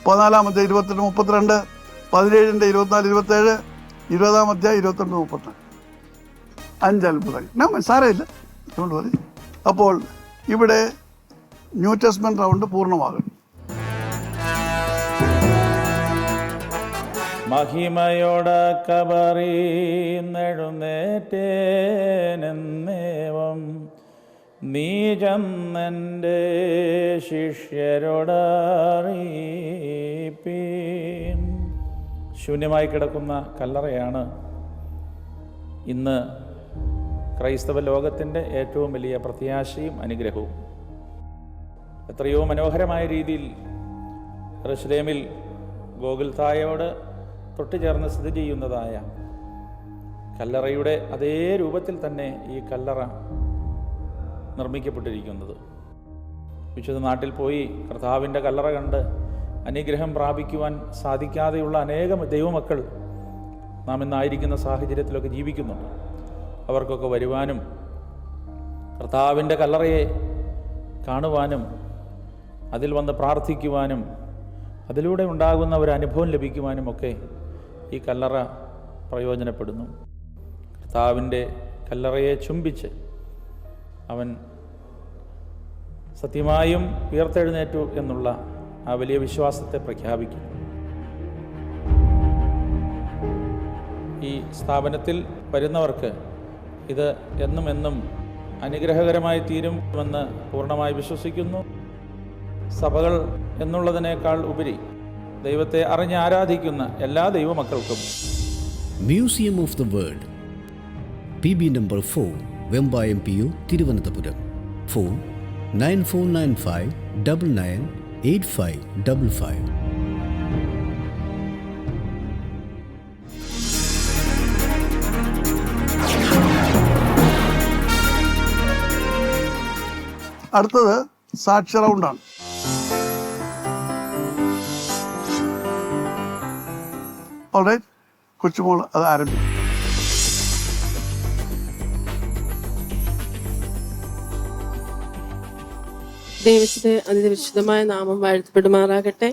14-ാം അധ്യായം 28, 32, 17-ന്റെ 24, 27, 20-ാം അധ്യായം 22, 34. 5 അത്ഭുതങ്ങൾ. സാരമില്ല, അതുകൊണ്ട് പറയും. അപ്പോൾ ഇവിടെ ന്യൂ ടെസ്റ്റ്മെന്റ് റൗണ്ട് പൂർണ്ണമാകും. മഹിമയോടക്കബറിന്നെഴുന്നേറ്റേനെന്നേവം നീചെന്നെൻ്റെ ശിഷ്യരോടറിയിപ്പീൻ. ശൂന്യമായി കിടക്കുന്ന കല്ലറയാണ് ഇന്ന് ക്രൈസ്തവ ലോകത്തിൻ്റെ ഏറ്റവും വലിയ പ്രത്യാശയും അനുഗ്രഹവും. എത്രയോ മനോഹരമായ രീതിയിൽ യെരുശലേമിൽ ഗോകുൽഥായോട് തൊട്ടുചേർന്ന് സ്ഥിതി ചെയ്യുന്നതായ കല്ലറയുടെ അതേ രൂപത്തിൽ തന്നെ ഈ കല്ലറ നിർമ്മിക്കപ്പെട്ടിരിക്കുന്നത്. വിശുദ്ധ നാട്ടിൽ പോയി കർത്താവിൻ്റെ കല്ലറ കണ്ട് അനുഗ്രഹം പ്രാപിക്കുവാൻ സാധിക്കാതെയുള്ള അനേകം ദൈവമക്കൾ നാം ഇന്നായിരിക്കുന്ന സാഹചര്യത്തിലൊക്കെ ജീവിക്കുന്നുണ്ട്. അവർക്കൊക്കെ വരുവാനും കർത്താവിൻ്റെ കല്ലറയെ കാണുവാനും അതിൽ വന്ന് പ്രാർത്ഥിക്കുവാനും അതിലൂടെ ഉണ്ടാകുന്ന ഒരു അനുഭവം ലഭിക്കുവാനും ഒക്കെ ഈ കല്ലറ പ്രയോജനപ്പെടുന്നു. കർത്താവിൻ്റെ കല്ലറയെ ചുംബിച്ച് അവൻ സത്യമായും ഉയർത്തെഴുന്നേറ്റു എന്നുള്ള ആ വലിയ വിശ്വാസത്തെ പ്രഖ്യാപിക്കുന്നു. ഈ സ്ഥാപനത്തിൽ വരുന്നവർക്ക് ഇത് എന്നും അനുഗ്രഹകരമായി തീരുമെന്ന് പൂർണ്ണമായി വിശ്വസിക്കുന്നു. സഭകൾ എന്നുള്ളതിനേക്കാൾ ഉപരി ദൈവത്തെ അറിഞ്ഞ് ആരാധിക്കുന്ന എല്ലാ ദൈവമക്കൾക്കും museum of the world, PB number 4, Vembayam PO, Thiruvananthapuram. Phone 9495998555. അടുത്തത് സാക്ഷി റൗണ്ടാണ്. ഓൾറൈറ്റ്, കൊച്ചുമോൾ അത് ആരംഭിക്കും. ദൈവത്തിന്റെ അതിവിശുദ്ധമായ നാമം വാഴ്ത്തപ്പെടുമാറാകട്ടെ.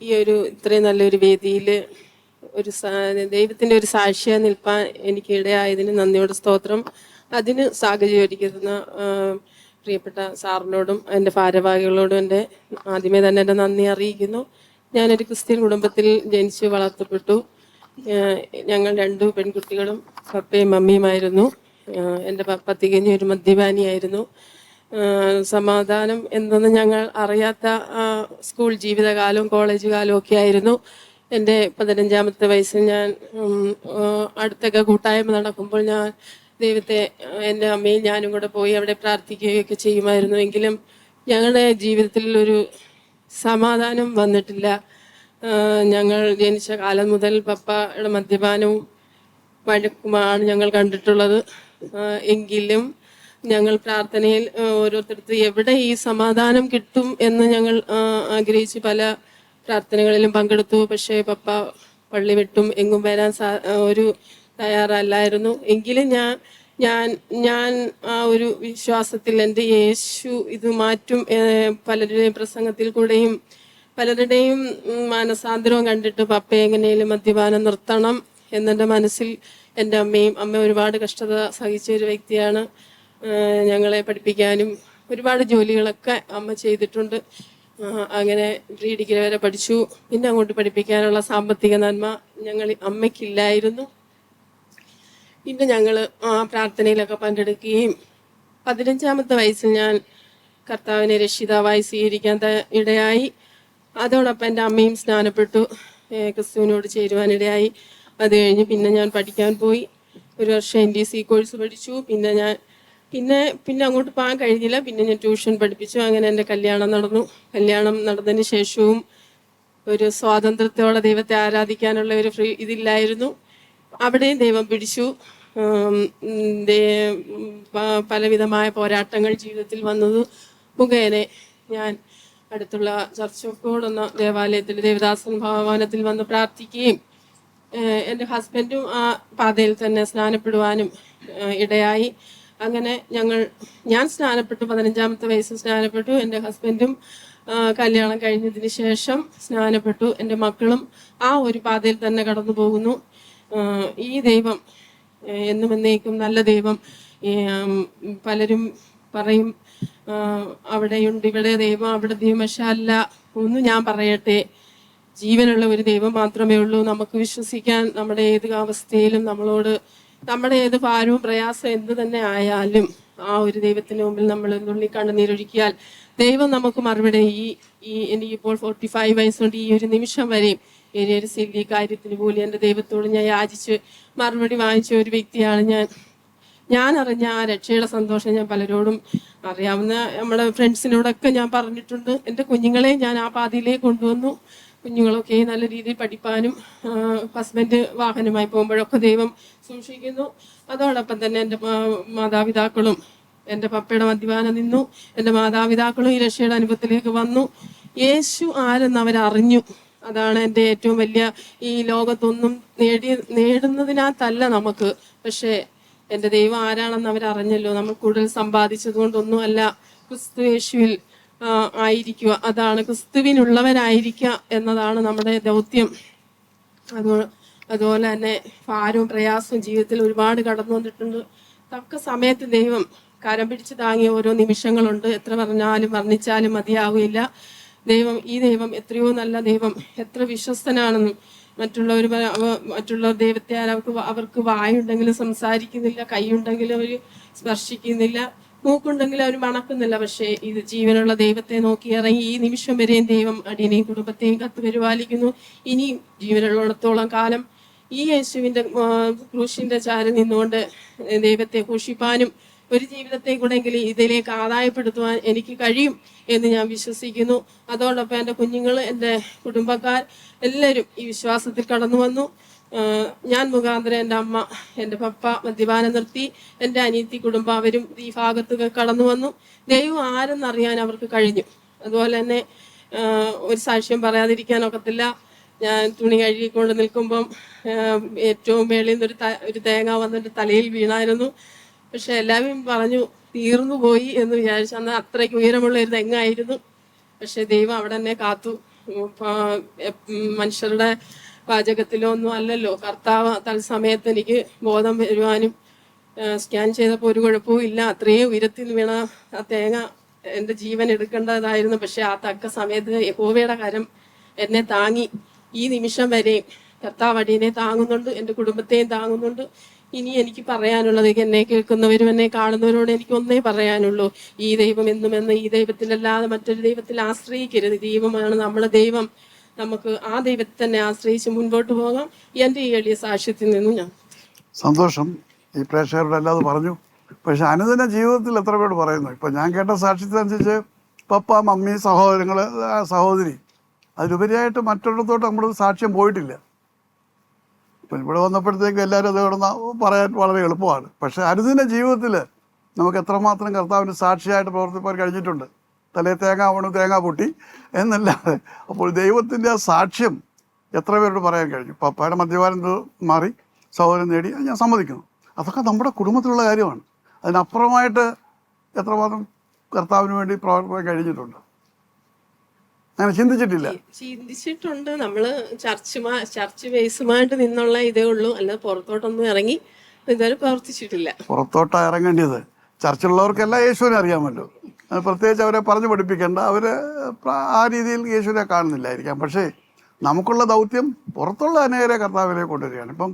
ഈ ഒരു ഇത്രയും നല്ലൊരു വേദിയിൽ ദൈവത്തിന്റെ ഒരു സാക്ഷിയായി നിൽപ്പാൻ എനിക്ക് ഇടയായതിന് നന്ദിയോടെ സ്തോത്രം. അതിന് സാഹചര്യക്കുന്ന പ്രിയപ്പെട്ട സാറിനോടും എൻ്റെ ഭാരവാഹികളോടും ആദ്യമേ തന്നെ എൻ്റെ നന്ദി അറിയിക്കുന്നു. ഞാനൊരു ക്രിസ്ത്യൻ കുടുംബത്തിൽ ജനിച്ച് വളർത്തപ്പെട്ടു. ഞങ്ങൾ 2 പെൺകുട്ടികളും പപ്പയും മമ്മിയുമായിരുന്നു. എൻ്റെ പപ്പ തികഞ്ഞ ഒരു മദ്യപാനിയായിരുന്നു. സമാധാനം എന്തെന്ന് ഞങ്ങൾ അറിയാത്ത സ്കൂൾ ജീവിതകാലവും കോളേജ് കാലവും ഒക്കെ ആയിരുന്നു. എൻ്റെ 15-ാമത്തെ വയസ്സിൽ ഞാൻ അടുത്തൊക്കെ കൂട്ടായ്മ നടക്കുമ്പോൾ ഞാൻ ദൈവത്തെ, എൻ്റെ അമ്മയും ഞാനും കൂടെ പോയി അവിടെ പ്രാർത്ഥിക്കുകയൊക്കെ ചെയ്യുമായിരുന്നു. എങ്കിലും ഞങ്ങളുടെ ജീവിതത്തിൽ ഒരു സമാധാനം വന്നിട്ടില്ല. ഞങ്ങൾ ജനിച്ച കാലം മുതൽ പപ്പയുടെ മദ്യപാനവും വഴക്കുമാണ് ഞങ്ങൾ കണ്ടിട്ടുള്ളത്. എങ്കിലും ഞങ്ങൾ പ്രാർത്ഥനയിൽ ഓരോരുത്തർക്ക് എവിടെ ഈ സമാധാനം കിട്ടും എന്ന് ഞങ്ങൾ ആഗ്രഹിച്ച് പല പ്രാർത്ഥനകളിലും പങ്കെടുത്തു. പക്ഷേ പപ്പ പള്ളി വിട്ടും എങ്ങും വരാൻ ഒരു തയ്യാറല്ലായിരുന്നു. എങ്കിലും ഞാൻ ആ ഒരു വിശ്വാസത്തിൽ എൻ്റെ യേശു ഇത് മാറ്റും, പലരുടെയും പ്രസംഗത്തിൽ കൂടെയും പലരുടെയും മാനസാന്തരവും കണ്ടിട്ട് പപ്പ എങ്ങനെയും മദ്യപാനം നിർത്തണം എന്നെൻ്റെ മനസ്സിൽ എൻ്റെ അമ്മ ഒരുപാട് കഷ്ടത സഹിച്ച ഒരു വ്യക്തിയാണ്. ഞങ്ങളെ പഠിപ്പിക്കാനും ഒരുപാട് ജോലികളൊക്കെ അമ്മ ചെയ്തിട്ടുണ്ട്. അങ്ങനെ പ്രീ-ഡിഗ്രി വരെ പഠിച്ചു. പിന്നെ അങ്ങോട്ട് പഠിപ്പിക്കാനുള്ള സാമ്പത്തിക നന്മ അമ്മയ്ക്കില്ലായിരുന്നു. പിന്നെ ഞങ്ങൾ പ്രാർത്ഥനയിലൊക്കെ പങ്കെടുക്കുകയും 15-ാമത്തെ വയസ്സിൽ ഞാൻ കർത്താവിനെ രക്ഷിതാവായി സ്വീകരിക്കാൻ ഇടയായി. അതോടൊപ്പം എൻ്റെ അമ്മയും സ്നാനപ്പെട്ടു, ക്രിസ്തുവിനോട് ചേരുവാനിടയായി. അത് കഴിഞ്ഞ് പിന്നെ ഞാൻ പഠിക്കാൻ പോയി. 1 വർഷം NDC കോഴ്സ് പഠിച്ചു. പിന്നെ അങ്ങോട്ട് പോകാൻ കഴിഞ്ഞില്ല. പിന്നെ ഞാൻ ട്യൂഷൻ പഠിപ്പിച്ചു. അങ്ങനെ എൻ്റെ കല്യാണം നടന്നു. കല്യാണം നടന്നതിന് ശേഷവും ഒരു സ്വാതന്ത്ര്യത്തോടെ ദൈവത്തെ ആരാധിക്കാനുള്ള ഒരു ഇതില്ലായിരുന്നു. അവിടെയും ദൈവം പിടിച്ചു. പലവിധമായ പോരാട്ടങ്ങൾ ജീവിതത്തിൽ വന്നത് മുഖേന ഞാൻ അടുത്തുള്ള ചർച്ച് ഓഫ് ഗോഡ് എന്ന ദേവാലയത്തിൽ ദേവദാസൻ ഭവനത്തിൽ വന്ന് പ്രാർത്ഥിക്കുകയും എൻ്റെ ഹസ്ബൻഡും ആ പാതയിൽ തന്നെ സ്നാനപ്പെടുവാനും ഇടയായി. അങ്ങനെ ഞാൻ സ്നാനപ്പെട്ടു, 15-ാമത്തെ വയസ്സിൽ സ്നാനപ്പെട്ടു. എൻ്റെ ഹസ്ബൻഡും കല്യാണം കഴിഞ്ഞതിന് ശേഷം സ്നാനപ്പെട്ടു. എൻ്റെ മക്കളും ആ ഒരു പാതയിൽ തന്നെ കടന്നു പോകുന്നു. ഈ ദൈവം എന്നും എന്നേക്കും നല്ല ദൈവം. പലരും പറയും അവിടെയുണ്ട് ഇവിടെ ദൈവം, അവിടെ ദൈവം. പക്ഷെ അല്ല, ഒന്ന് ഞാൻ പറയട്ടെ, ജീവനുള്ള ഒരു ദൈവം മാത്രമേ ഉള്ളൂ. നമുക്ക് വിശ്വസിക്കാൻ, നമ്മുടെ ഏത് അവസ്ഥയിലും നമ്മുടെ ഏത് ഭാരവും പ്രയാസം എന്ത് തന്നെ ആയാലും ആ ഒരു ദൈവത്തിന് മുമ്പിൽ നമ്മൾ നുള്ളി കണ്ണുനീരൊഴുക്കിയാൽ ദൈവം നമുക്ക് മറുപടി എനിക്കിപ്പോൾ 45 വയസ്സുകൊണ്ട് ഈ ഒരു നിമിഷം വരെയും ഒരു സില്ലി കാര്യത്തിന് പോലും എൻ്റെ ദൈവത്തോട് ഞാൻ യാചിച്ച് മറുപടി വാങ്ങിച്ച ഒരു വ്യക്തിയാണ് ഞാൻ അറിഞ്ഞ ആ രക്ഷയുടെ സന്തോഷം ഞാൻ പലരോടും അറിയാവുന്ന നമ്മുടെ ഫ്രണ്ട്സിനോടൊക്കെ ഞാൻ പറഞ്ഞിട്ടുണ്ട്. എൻ്റെ കുഞ്ഞുങ്ങളെ ഞാൻ ആ പാതയിലേക്ക് കൊണ്ടുവന്നു. കുഞ്ഞുങ്ങളൊക്കെ നല്ല രീതിയിൽ പഠിപ്പാനും ഹസ്ബൻഡ് വാഹനമായി പോകുമ്പോഴൊക്കെ ദൈവം സൂക്ഷിക്കുന്നു. അതോടൊപ്പം തന്നെ എൻ്റെ മാതാപിതാക്കളും എൻ്റെ പപ്പയുടെ മദ്യപാനം നിന്നു. എൻ്റെ മാതാപിതാക്കളും ഈ രക്ഷയുടെ അനുഭവത്തിലേക്ക് വന്നു. യേശു ആരെന്ന് അവരറിഞ്ഞു. അതാണ് എൻ്റെ ഏറ്റവും വലിയ, ഈ ലോകത്തൊന്നും നേടുന്നതിനകത്തല്ല നമുക്ക്, പക്ഷേ എൻ്റെ ദൈവം ആരാണെന്ന് അവരറിഞ്ഞല്ലോ. നമ്മൾ കൂടുതൽ സമ്പാദിച്ചത് കൊണ്ടൊന്നുമല്ല, ക്രിസ്തു യേശുവിൽ ആയിരിക്കുക, അതാണ് ക്രിസ്തുവിനുള്ളവരായിരിക്കുക എന്നതാണ് നമ്മുടെ ദൗത്യം. അതുപോലെ തന്നെ ഭാരവും പ്രയാസവും ജീവിതത്തിൽ ഒരുപാട് കടന്നു വന്നിട്ടുണ്ട്. തക്ക സമയത്ത് ദൈവം കരം പിടിച്ച് താങ്ങിയ ഓരോ നിമിഷങ്ങളുണ്ട്. എത്ര പറഞ്ഞാലും വർണ്ണിച്ചാലും മതിയാവുകയില്ല. ഈ ദൈവം എത്രയോ നല്ല ദൈവം, എത്ര വിശ്വസ്തനാണെന്നും. മറ്റുള്ളവർ ദൈവത്തെ അവർക്ക് വായുണ്ടെങ്കിലും സംസാരിക്കുന്നില്ല, കൈയുണ്ടെങ്കിലും അവർ സ്പർശിക്കുന്നില്ല. മൂക്കുണ്ടെങ്കിൽ അവർ മണക്കുന്നില്ല. പക്ഷേ ഇത് ജീവനുള്ള ദൈവത്തെ നോക്കി ഇറങ്ങി ഈ നിമിഷം വരെയും ദൈവം അടിയനെയും കുടുംബത്തെയും കാത്തു പരിപാലിക്കുന്നു. ഇനിയും ജീവനുള്ളിടത്തോളം കാലം ഈ യേശുവിൻ്റെ ക്രൂശിൻ്റെ ചാരി നിന്നുകൊണ്ട് ദൈവത്തെ ഘോഷിപ്പാനും ഒരു ജീവിതത്തെ കൂടെയെങ്കിലും ഇതിലേക്ക് ആദായപ്പെടുത്തുവാൻ എനിക്ക് കഴിയും എന്ന് ഞാൻ വിശ്വസിക്കുന്നു. അതോടൊപ്പം എൻ്റെ കുഞ്ഞുങ്ങൾ, എൻ്റെ കുടുംബക്കാർ എല്ലാവരും ഈ വിശ്വാസത്തിൽ കടന്നു വന്നു. ഞാൻ മുഖാന്തരം എൻ്റെ അമ്മ, എൻ്റെ പപ്പ മദ്യപാനം നിർത്തി, എൻ്റെ അനിയത്തി കുടുംബം അവരും ഈ ഭാഗത്ത് കടന്നു വന്നു. ദൈവം ആരെന്നറിയാൻ അവർക്ക് കഴിഞ്ഞു. അതുപോലെ തന്നെ ഒരു സാക്ഷ്യം പറയാതിരിക്കാനൊക്കത്തില്ല. ഞാൻ തുണി കഴുകിക്കൊണ്ട് നിൽക്കുമ്പം ഏറ്റവും മേളിൽ നിന്ന് ഒരു തേങ്ങ വന്നിട്ട് തലയിൽ വീണായിരുന്നു. പക്ഷെ എല്ലാവരും പറഞ്ഞു തീർന്നു പോയി എന്ന് വിചാരിച്ചു. അന്ന് അത്രയ്ക്ക് ഉയരമുള്ള ഒരു തെങ്ങായിരുന്നു. പക്ഷെ ദൈവം അവിടെ തന്നെ കാത്തു. മനുഷ്യരുടെ പാചകത്തിലോ ഒന്നും അല്ലല്ലോ. കർത്താവ് തത്സമയത്ത് എനിക്ക് ബോധം വരുവാനും സ്കാൻ ചെയ്തപ്പോൾ ഒരു കുഴപ്പവും ഇല്ല. അത്രയും ഉയരത്തിൽ വീണ ആ തേങ്ങ എൻ്റെ ജീവൻ എടുക്കേണ്ടതായിരുന്നു. പക്ഷെ ആ തക്ക സമയത്ത് യഹോവയുടെ കരം എന്നെ താങ്ങി. ഈ നിമിഷം വരെ കർത്താവ് അടിയനെ താങ്ങുന്നുണ്ട്, എൻ്റെ കുടുംബത്തെയും താങ്ങുന്നുണ്ട്. ഇനി എനിക്ക് പറയാനുള്ളത്, എന്നെ കേൾക്കുന്നവരും എന്നെ കാണുന്നവരോട് എനിക്ക് ഒന്നേ പറയാനുള്ളൂ. ഈ ദൈവം എന്നുമെന്ന് ഈ ദൈവത്തിലല്ലാതെ മറ്റൊരു ദൈവത്തിൽ ആശ്രയിക്കരുത്. ദൈവമാണ് നമ്മുടെ ദൈവം. നമുക്ക് ആ ദൈവത്തെ തന്നെ ആശ്രയിച്ച് മുൻപോട്ട് പോകാം. എൻ്റെ ഈ എളിയ സാക്ഷ്യത്തിൽ നിന്നും ഞാൻ സന്തോഷം. ഈ പ്രേക്ഷകരോട് അല്ലാതെ പറഞ്ഞു. പക്ഷെ അനുദിന ജീവിതത്തിൽ എത്ര പേര് പറയുന്നു. ഇപ്പം ഞാൻ കേട്ട സാക്ഷ്യത്തിനനുസരിച്ച് പപ്പ, മമ്മി, സഹോദരങ്ങൾ, സഹോദരി, അതിലുപരിയായിട്ട് മറ്റൊരിടത്തോട്ട് നമ്മൾ സാക്ഷ്യം പോയിട്ടില്ല. ഇപ്പം ഇവിടെ വന്നപ്പോഴത്തേക്കും എല്ലാവരും അത് കിടന്ന് പറയാൻ വളരെ എളുപ്പമാണ്. പക്ഷെ അനുദിന ജീവിതത്തിൽ നമുക്ക് എത്രമാത്രം കർത്താവിന് സാക്ഷിയായിട്ട് പ്രവർത്തിപ്പാൻ കഴിഞ്ഞിട്ടുണ്ട്. തലേ തേങ്ങ വീണു, തേങ്ങ പൊട്ടി എന്നല്ലാതെ. അപ്പോൾ ദൈവത്തിൻ്റെ ആ സാക്ഷ്യം എത്ര പേരോട് പറയാൻ കഴിഞ്ഞു. പപ്പയുടെ മദ്യപാനം മാറി, സഹോദരൻ നേടി, ഞാൻ സമ്മതിക്കുന്നു. അതൊക്കെ നമ്മുടെ കുടുംബത്തിലുള്ള കാര്യമാണ്. അതിനപ്പുറമായിട്ട് എത്രമാത്രം കർത്താവിന് വേണ്ടി പ്രവർത്തിക്കാൻ കഴിഞ്ഞിട്ടുണ്ട്. അങ്ങനെ ചിന്തിച്ചിട്ടുണ്ട്. നമ്മള് ചർച്ച് ബേസുമായിട്ട് നിന്നുള്ള ഇതേ ഉള്ളൂ. അല്ലാതെ പുറത്തോട്ടൊന്നും ഇറങ്ങി ഇതുവരെ പ്രവർത്തിച്ചിട്ടില്ല. പുറത്തോട്ട് ഇറങ്ങേണ്ടത് ചർച്ചിലുള്ളവർക്കെല്ലാം യേശുവിനെ അറിയാമല്ലോ. പ്രത്യേകിച്ച് അവരെ പറഞ്ഞു പഠിപ്പിക്കേണ്ട. അവർ ആ രീതിയിൽ യേശുവിനെ കാണുന്നില്ലായിരിക്കാം. പക്ഷേ നമുക്കുള്ള ദൗത്യം പുറത്തുള്ള അനേകരെ കർത്താവിനെ കൊണ്ടുവരികയാണ്. ഇപ്പം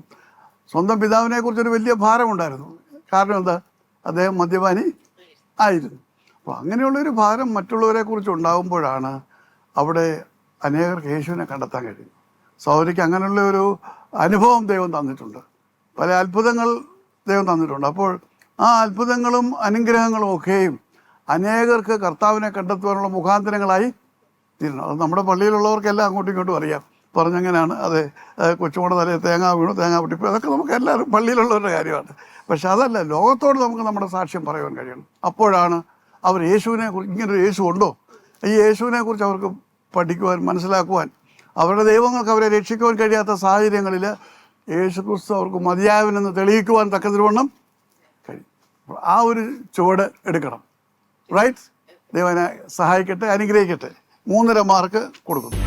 സ്വന്തം പിതാവിനെ കുറിച്ചൊരു വലിയ ഭാരമുണ്ടായിരുന്നു. കാരണം എന്താ? അദ്ദേഹം മദ്യപാനി ആയിരുന്നു. അപ്പോൾ അങ്ങനെയുള്ളൊരു ഭാരം മറ്റുള്ളവരെ കുറിച്ച് ഉണ്ടാകുമ്പോഴാണ് അവിടെ അനേകർക്ക് യേശുവിനെ കണ്ടെത്താൻ കഴിയും. സഹോദരിക്ക് അങ്ങനെയുള്ള ഒരു അനുഭവം ദൈവം തന്നിട്ടുണ്ട്. പല അത്ഭുതങ്ങൾ ദൈവം തന്നിട്ടുണ്ട്. അപ്പോൾ ആ അത്ഭുതങ്ങളും അനുഗ്രഹങ്ങളും ഒക്കെയും അനേകർക്ക് കർത്താവിനെ കണ്ടെത്തുവാനുള്ള മുഖാന്തരങ്ങളായി തീരണം. അത് നമ്മുടെ പള്ളിയിലുള്ളവർക്കെല്ലാം അങ്ങോട്ടും ഇങ്ങോട്ടും അറിയാം. പറഞ്ഞെങ്ങനെയാണ് അത് കൊച്ചുമോടെ തലേ തേങ്ങ വീണു, തേങ്ങ പൊട്ടിപ്പോയി, അതൊക്കെ നമുക്ക് എല്ലാവരും പള്ളിയിലുള്ളവരുടെ കാര്യമാണ്. പക്ഷെ അതല്ല, ലോകത്തോട് നമുക്ക് നമ്മുടെ സാക്ഷ്യം പറയുവാൻ കഴിയണം. അപ്പോഴാണ് അവർ യേശുവിനെ കുറിച്ച്, ഇങ്ങനൊരു യേശു ഉണ്ടോ, ഈ യേശുവിനെ കുറിച്ച് അവർക്ക് പഠിക്കുവാൻ, മനസ്സിലാക്കുവാൻ, അവരുടെ ദൈവങ്ങൾക്ക് അവരെ രക്ഷിക്കുവാൻ കഴിയാത്ത സാഹചര്യങ്ങളിൽ യേശു ക്രിസ്തു അവർക്ക് മതിയായവനെന്ന് തെളിയിക്കുവാൻ തക്കതിരുവണ്ണം കഴിയും. ആ ഒരു ചുവട് എടുക്കണം. റൈറ്റ്? ദൈവനെ സഹായിക്കട്ടെ, അനുഗ്രഹിക്കട്ടെ. 3.5 മാർക്ക് കൊടുക്കുന്നു.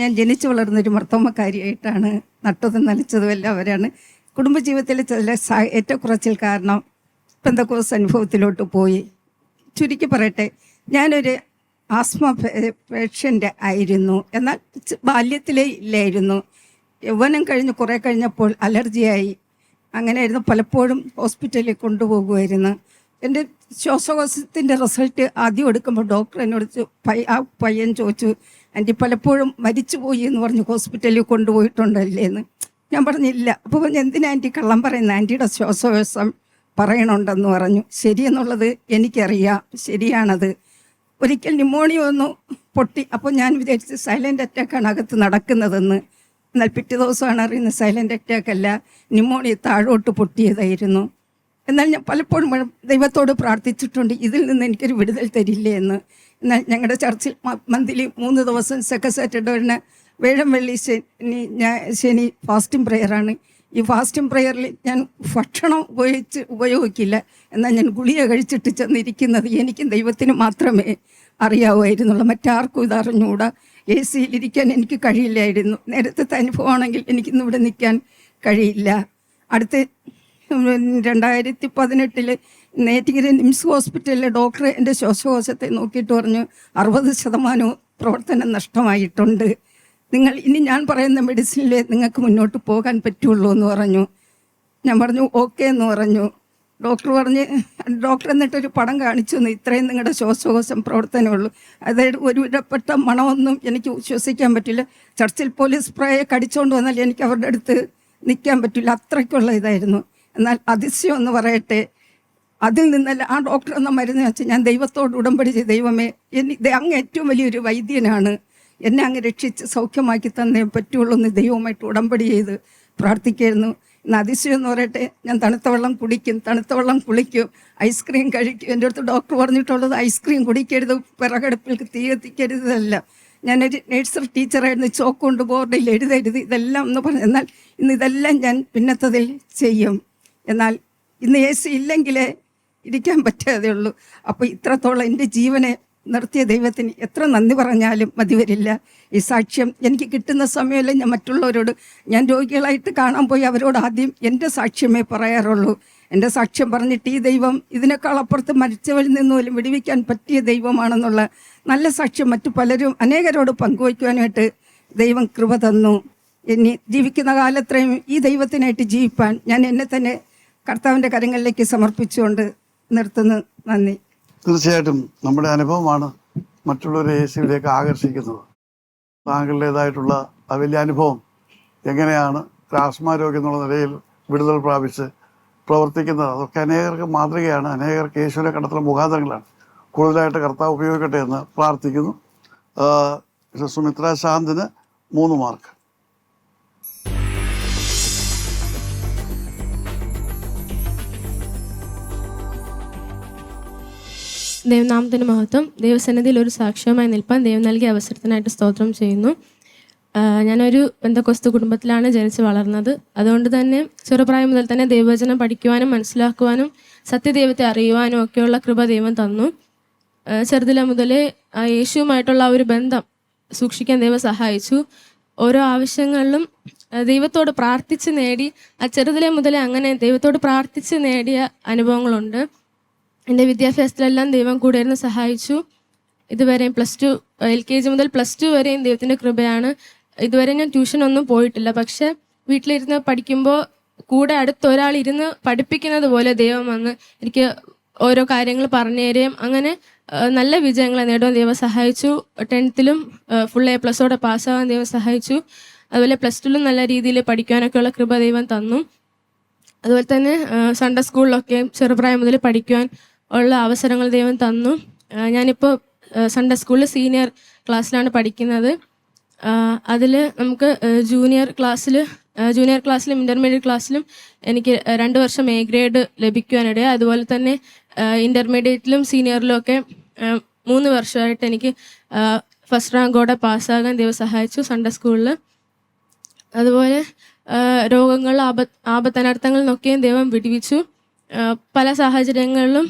ഞാൻ ജനിച്ചു വളർന്നൊരു മർത്തോമക്കാരിയായിട്ടാണ്. നട്ടതും നനച്ചതും എല്ലാം അവരാണ്. കുടുംബജീവിതത്തിലെ ചില ഏറ്റക്കുറച്ചിൽ കാരണം പെന്തക്കോസ് അനുഭവത്തിലോട്ട് പോയി. ചുരുക്കി പറയട്ടെ, ഞാനൊരു ആസ്മ പേഷ്യൻ്റ് ആയിരുന്നു. എന്നാൽ ബാല്യത്തിലേ ഇല്ലായിരുന്നു. യൗവനം കഴിഞ്ഞ് കുറേ കഴിഞ്ഞപ്പോൾ അലർജിയായി. അങ്ങനെയായിരുന്നു. പലപ്പോഴും ഹോസ്പിറ്റലിൽ കൊണ്ടുപോകുമായിരുന്നു. എൻ്റെ ശ്വാസകോശത്തിൻ്റെ റിസൾട്ട് ആദ്യം എടുക്കുമ്പോൾ ഡോക്ടർ എന്നോട് ആ പയ്യൻ ചോദിച്ചു, ആൻറ്റി പലപ്പോഴും മരിച്ചുപോയി എന്ന് പറഞ്ഞു ഹോസ്പിറ്റലിൽ കൊണ്ടുപോയിട്ടുണ്ടല്ലേ എന്ന്. ഞാൻ പറഞ്ഞില്ല. അപ്പോൾ എന്തിനാ ആൻറ്റി കള്ളം പറയുന്നത്? ആൻറ്റിയുടെ ശ്വാസകോശം പറയണുണ്ടെന്ന് പറഞ്ഞു. ശരിയെന്നുള്ളത് എനിക്കറിയാം, ശരിയാണത്. ഒരിക്കൽ ന്യൂമോണിയ ഒന്ന് പൊട്ടി. അപ്പോൾ ഞാൻ വിചാരിച്ചു സൈലൻ്റ് അറ്റാക്കാണ് അകത്ത് നടക്കുന്നതെന്ന്. എന്നാൽ പിറ്റേ ദിവസമാണ് അറിയുന്നത് സൈലൻ്റ് അറ്റാക്ക് അല്ല, ന്യൂമോണിയ താഴോട്ട് പൊട്ടിയതായിരുന്നു. എന്നാൽ ഞാൻ പലപ്പോഴും ദൈവത്തോട് പ്രാർത്ഥിച്ചിട്ടുണ്ട്, ഇതിൽ നിന്ന് എനിക്കൊരു വിടുതൽ തരില്ലേ എന്ന്. എന്നാൽ ഞങ്ങളുടെ ചർച്ചിൽ മന്ത്ലി 3 ദിവസം സെക്കൻഡ് സാറ്റർഡേന് വേഴം വെള്ളി ശനി ഫാസ്റ്റിംഗ് പ്രെയറാണ്. ഈ ഫാസ്റ്റിംഗ് പ്രെയറിൽ ഞാൻ ഭക്ഷണം ഉപയോഗിക്കില്ല. എന്നാൽ ഞാൻ ഗുളിക കഴിച്ചിട്ട് ചെന്നിരിക്കുന്നത് എനിക്കും ദൈവത്തിന് മാത്രമേ അറിയാവുമായിരുന്നുള്ളൂ. മറ്റാർക്കും ഇതറിഞ്ഞുകൂടാ. AC-യിലിരിക്കാൻ എനിക്ക് കഴിയില്ലായിരുന്നു. നേരത്തെ അനുഭവമാണെങ്കിൽ എനിക്കിന്നിവിടെ നിൽക്കാൻ കഴിയില്ല. അടുത്ത 2018 നെയ്യാറ്റിൻകര നിംസ് ഹോസ്പിറ്റലിലെ ഡോക്ടർ എൻ്റെ ശ്വാസകോശത്തെ നോക്കിയിട്ട് പറഞ്ഞു 60% പ്രവർത്തനം നഷ്ടമായിട്ടുണ്ട്. നിങ്ങൾ ഇനി ഞാൻ പറയുന്ന മെഡിസിനിൽ നിങ്ങൾക്ക് മുന്നോട്ട് പോകാൻ പറ്റുള്ളൂ എന്ന് പറഞ്ഞു. ഞാൻ പറഞ്ഞു ഓക്കെ എന്ന് പറഞ്ഞു. ഡോക്ടർ എന്നിട്ടൊരു പടം കാണിച്ചു തന്നു, ഇത്രയും നിങ്ങളുടെ ശ്വാസകോശം പ്രവർത്തനമുള്ളൂ. അതായത് ഒരു ഇടപെട്ട മണമൊന്നും എനിക്ക് ശ്വസിക്കാൻ പറ്റില്ല. ചർച്ചിൽ പോലീസ് സ്പ്രേയെ കടിച്ചുകൊണ്ട് വന്നാൽ എനിക്ക് അവരുടെ അടുത്ത് നിൽക്കാൻ പറ്റില്ല, അത്രയ്ക്കുള്ള ഇതായിരുന്നു. എന്നാൽ അതിശയം എന്ന് പറയട്ടെ, അതിൽ നിന്നല്ല ആ ഡോക്ടർ എന്ന മരുന്ന് വെച്ച് ഞാൻ ദൈവത്തോട് ഉടമ്പടി ചെയ്ത്, ദൈവമേ അങ്ങ് ഏറ്റവും വലിയൊരു വൈദ്യനാണ്, എന്നെ അങ്ങ് രക്ഷിച്ച് സൗഖ്യമാക്കി തന്നേ പറ്റുള്ളൂ എന്ന് ദൈവവുമായിട്ട് ഉടമ്പടി ചെയ്ത് പ്രാർത്ഥിക്കായിരുന്നു. ഇന്ന് അതിശയം എന്ന് പറയട്ടെ, ഞാൻ തണുത്ത വെള്ളം കുടിക്കും, തണുത്ത വെള്ളം കുളിക്കും, ഐസ്ക്രീം കഴിക്കും. എൻ്റെ അടുത്ത് ഡോക്ടർ പറഞ്ഞിട്ടുള്ളത് ഐസ്ക്രീം കുടിക്കരുത്, വിറകടുപ്പിൽ തീ കത്തിക്കരുതല്ല. ഞാനൊരു നേഴ്സറി ടീച്ചറായിരുന്നു, ചോക്ക് കൊണ്ട് ബോർഡിൽ എഴുതരുത് ഇതെല്ലാം എന്ന് പറഞ്ഞു. എന്നാൽ ഇന്ന് ഇതെല്ലാം ഞാൻ പിന്നത്തതിൽ ചെയ്യും. എന്നാൽ ഇന്ന് AC ഇല്ലെങ്കിലേ ഇരിക്കാൻ പറ്റാതെ ഉള്ളൂ. അപ്പോൾ ഇത്രത്തോളം എൻ്റെ ജീവനെ നിർത്തിയ ദൈവത്തിന് എത്ര നന്ദി പറഞ്ഞാലും മതി വരില്ല. ഈ സാക്ഷ്യം എനിക്ക് കിട്ടുന്ന സമയമല്ല ഞാൻ മറ്റുള്ളവരോട്, ഞാൻ രോഗികളായിട്ട് കാണാൻ പോയി അവരോട് ആദ്യം എൻ്റെ സാക്ഷ്യമേ പറയാറുള്ളൂ. എൻ്റെ സാക്ഷ്യം പറഞ്ഞിട്ട് ഈ ദൈവം ഇതിനേക്കാൾ അപ്പുറത്ത് മരിച്ചവരിൽ നിന്ന് പോലും വിടുവിക്കാൻ പറ്റിയ ദൈവമാണെന്നുള്ള നല്ല സാക്ഷ്യം മറ്റു പലരും അനേകരോട് പങ്കുവയ്ക്കുവാനായിട്ട് ദൈവം കൃപ തന്നു. ഇനി ജീവിക്കുന്ന കാലത്രയും ഈ ദൈവത്തിനായിട്ട് ജീവിപ്പാൻ ഞാൻ എന്നെ തന്നെ കർത്താവിൻ്റെ കരങ്ങളിലേക്ക് സമർപ്പിച്ചുകൊണ്ട് നിർത്തുന്നു. നന്ദി. തീർച്ചയായിട്ടും നമ്മുടെ അനുഭവമാണ് മറ്റുള്ളവരെ യേശുവിലേക്ക് ആകർഷിക്കുന്നത്. താങ്കളുടേതായിട്ടുള്ള ആ വലിയ അനുഭവം എങ്ങനെയാണ് ആസ്മ രോഗി എന്നുള്ള നിലയിൽ വിടുതൽ പ്രാപിച്ച് പ്രവർത്തിക്കുന്നത്, അതൊക്കെ അനേകർക്ക് മാതൃകയാണ്, അനേകർക്ക് യേശുവിനെ കണ്ടെത്തുന്ന മുഖാന്തരങ്ങളാണ്. കൂടുതലായിട്ട് കർത്താവ് ഉപയോഗിക്കട്ടെ എന്ന് പ്രാർത്ഥിക്കുന്നു. സുമിത്ര ശാന്തിന് 3 മാർക്ക്. ദൈവനാമത്തിന് മഹത്വം. ദൈവസന്നിധിയിൽ ഒരു സാക്ഷ്യമായി നിൽപ്പാൻ ദൈവം നൽകിയ അവസരത്തിനായിട്ട് സ്തോത്രം ചെയ്യുന്നു. ഞാനൊരു പെന്തക്കോസ്ത് കുടുംബത്തിലാണ് ജനിച്ച് വളർന്നത്. അതുകൊണ്ട് തന്നെ ചെറുപ്രായം മുതൽ തന്നെ ദൈവവചനം പഠിക്കുവാനും മനസ്സിലാക്കുവാനും സത്യദൈവത്തെ അറിയുവാനും ഒക്കെയുള്ള കൃപ ദൈവം തന്നു. ചെറുതിലെ മുതലേ യേശുവുമായിട്ടുള്ള ആ ഒരു ബന്ധം സൂക്ഷിക്കാൻ ദൈവം സഹായിച്ചു. ഓരോ ആവശ്യങ്ങളിലും ദൈവത്തോട് പ്രാർത്ഥിച്ച് നേടി, ആ ചെറുതിലെ മുതലേ അങ്ങനെ ദൈവത്തോട് പ്രാർത്ഥിച്ച് നേടിയ അനുഭവങ്ങളുണ്ട്. എൻ്റെ വിദ്യാഭ്യാസത്തിലെല്ലാം ദൈവം കൂടെ ഇരുന്ന് സഹായിച്ചു. ഇതുവരെയും +2 LKG മുതൽ +2 വരെയും ദൈവത്തിൻ്റെ കൃപയാണ്. ഇതുവരെ ഞാൻ ട്യൂഷനൊന്നും പോയിട്ടില്ല. പക്ഷെ വീട്ടിലിരുന്ന് പഠിക്കുമ്പോൾ കൂടെ അടുത്തൊരാൾ ഇരുന്ന് പഠിപ്പിക്കുന്നത് പോലെ ദൈവം വന്ന് എനിക്ക് ഓരോ കാര്യങ്ങൾ പറഞ്ഞു തരികയും അങ്ങനെ നല്ല വിജയങ്ങൾ നേടുവാൻ ദൈവം സഹായിച്ചു. 10th ഫുൾ A+ പാസ്സാകാൻ ദൈവം സഹായിച്ചു. അതുപോലെ +2 നല്ല രീതിയിൽ പഠിക്കാനൊക്കെയുള്ള കൃപ ദൈവം തന്നു. അതുപോലെ തന്നെ സൺഡേ സ്കൂളിലൊക്കെ ചെറുപ്രായം മുതൽ പഠിക്കുവാൻ ഉള്ള അവസരങ്ങൾ ദൈവം തന്നു. ഞാനിപ്പോൾ സൺഡേ സ്കൂളിൽ സീനിയർ ക്ലാസ്സിലാണ് പഠിക്കുന്നത്. അതിൽ നമുക്ക് ജൂനിയർ ക്ലാസ്സിലും ഇൻ്റർമീഡിയറ്റ് ക്ലാസ്സിലും എനിക്ക് 2 വർഷം A ഗ്രേഡ് ലഭിക്കുവാനിടയായി. അതുപോലെ തന്നെ ഇൻ്റർമീഡിയറ്റിലും സീനിയറിലും ഒക്കെ 3 വർഷമായിട്ട് എനിക്ക് ഫസ്റ്റ് റാങ്കോടെ പാസ്സാകാൻ ദൈവം സഹായിച്ചു സൺഡേ സ്കൂളിൽ. അതുപോലെ രോഗങ്ങൾ ആപത്തനർത്ഥങ്ങളിൽ നിന്നൊക്കെയും ദൈവം വിടുവിച്ചു. പല സാഹചര്യങ്ങളിലും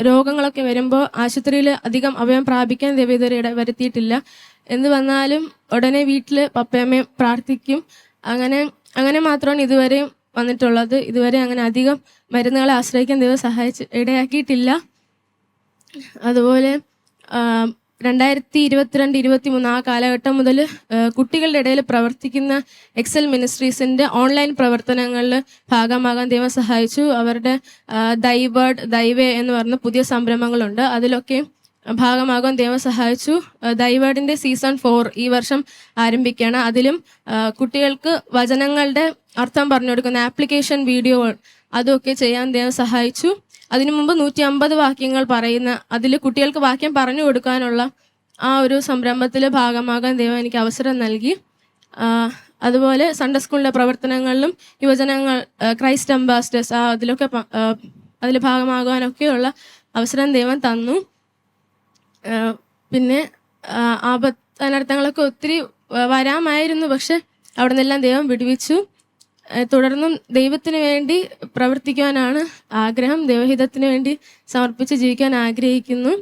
രോഗങ്ങളൊക്കെ വരുമ്പോൾ ആശുപത്രിയിൽ അധികം അഭയം പ്രാപിക്കാൻ ദൈവം ഇതുവരെ വരുത്തിയിട്ടില്ല. എന്ത് വന്നാലും ഉടനെ വീട്ടിൽ പപ്പയമ്മയും പ്രാർത്ഥിക്കും. അങ്ങനെ മാത്രമാണ് ഇതുവരെയും വന്നിട്ടുള്ളത്. ഇതുവരെ അങ്ങനെ അധികം മരുന്നുകളെ ആശ്രയിക്കാൻ ദൈവം ഇടയാക്കിയിട്ടില്ല. അതുപോലെ 2022-23 ആ കാലഘട്ടം മുതൽ കുട്ടികളുടെ ഇടയിൽ പ്രവർത്തിക്കുന്ന എക്സൽ മിനിസ്ട്രീസിൻ്റെ ഓൺലൈൻ പ്രവർത്തനങ്ങളിൽ ഭാഗമാകാൻ ദൈവം സഹായിച്ചു. അവരുടെ ദൈവേ എന്ന് പറഞ്ഞ പുതിയ സംരംഭങ്ങളുണ്ട്, അതിലൊക്കെ ഭാഗമാകാൻ ദൈവം സഹായിച്ചു. ദൈവേർഡിൻ്റെ സീസൺ 4 ഈ വർഷം ആരംഭിക്കുകയാണ്. അതിലും കുട്ടികൾക്ക് വചനങ്ങളുടെ അർത്ഥം പറഞ്ഞു കൊടുക്കുന്ന ആപ്ലിക്കേഷൻ വീഡിയോകൾ അതൊക്കെ ചെയ്യാൻ ദൈവം സഹായിച്ചു. അതിനു മുമ്പ് 150 വാക്യങ്ങൾ പറയുന്ന, അതിൽ കുട്ടികൾക്ക് വാക്യം പറഞ്ഞു കൊടുക്കാനുള്ള ആ ഒരു സംരംഭത്തിൽ ഭാഗമാകാൻ ദൈവം എനിക്ക് അവസരം നൽകി. അതുപോലെ സൺഡേ സ്കൂളിൻ്റെ പ്രവർത്തനങ്ങളിലും യുവജനങ്ങൾ ക്രൈസ്റ്റ് അംബാസിഡേഴ്സ് അതിൽ ഭാഗമാകാനൊക്കെയുള്ള അവസരം ദൈവം തന്നു. പിന്നെ അനർത്ഥങ്ങളൊക്കെ ഒത്തിരി വരാമായിരുന്നു, പക്ഷെ അവിടെ നിന്നെല്ലാം ദൈവം വിടുവിച്ചു. തുടർന്നും ദൈവത്തിന് വേണ്ടി പ്രവർത്തിക്കുവാനാണ് ആഗ്രഹം. ദൈവഹിതത്തിന് വേണ്ടി സമർപ്പിച്ച് ജീവിക്കാൻ ആഗ്രഹിക്കുന്നു.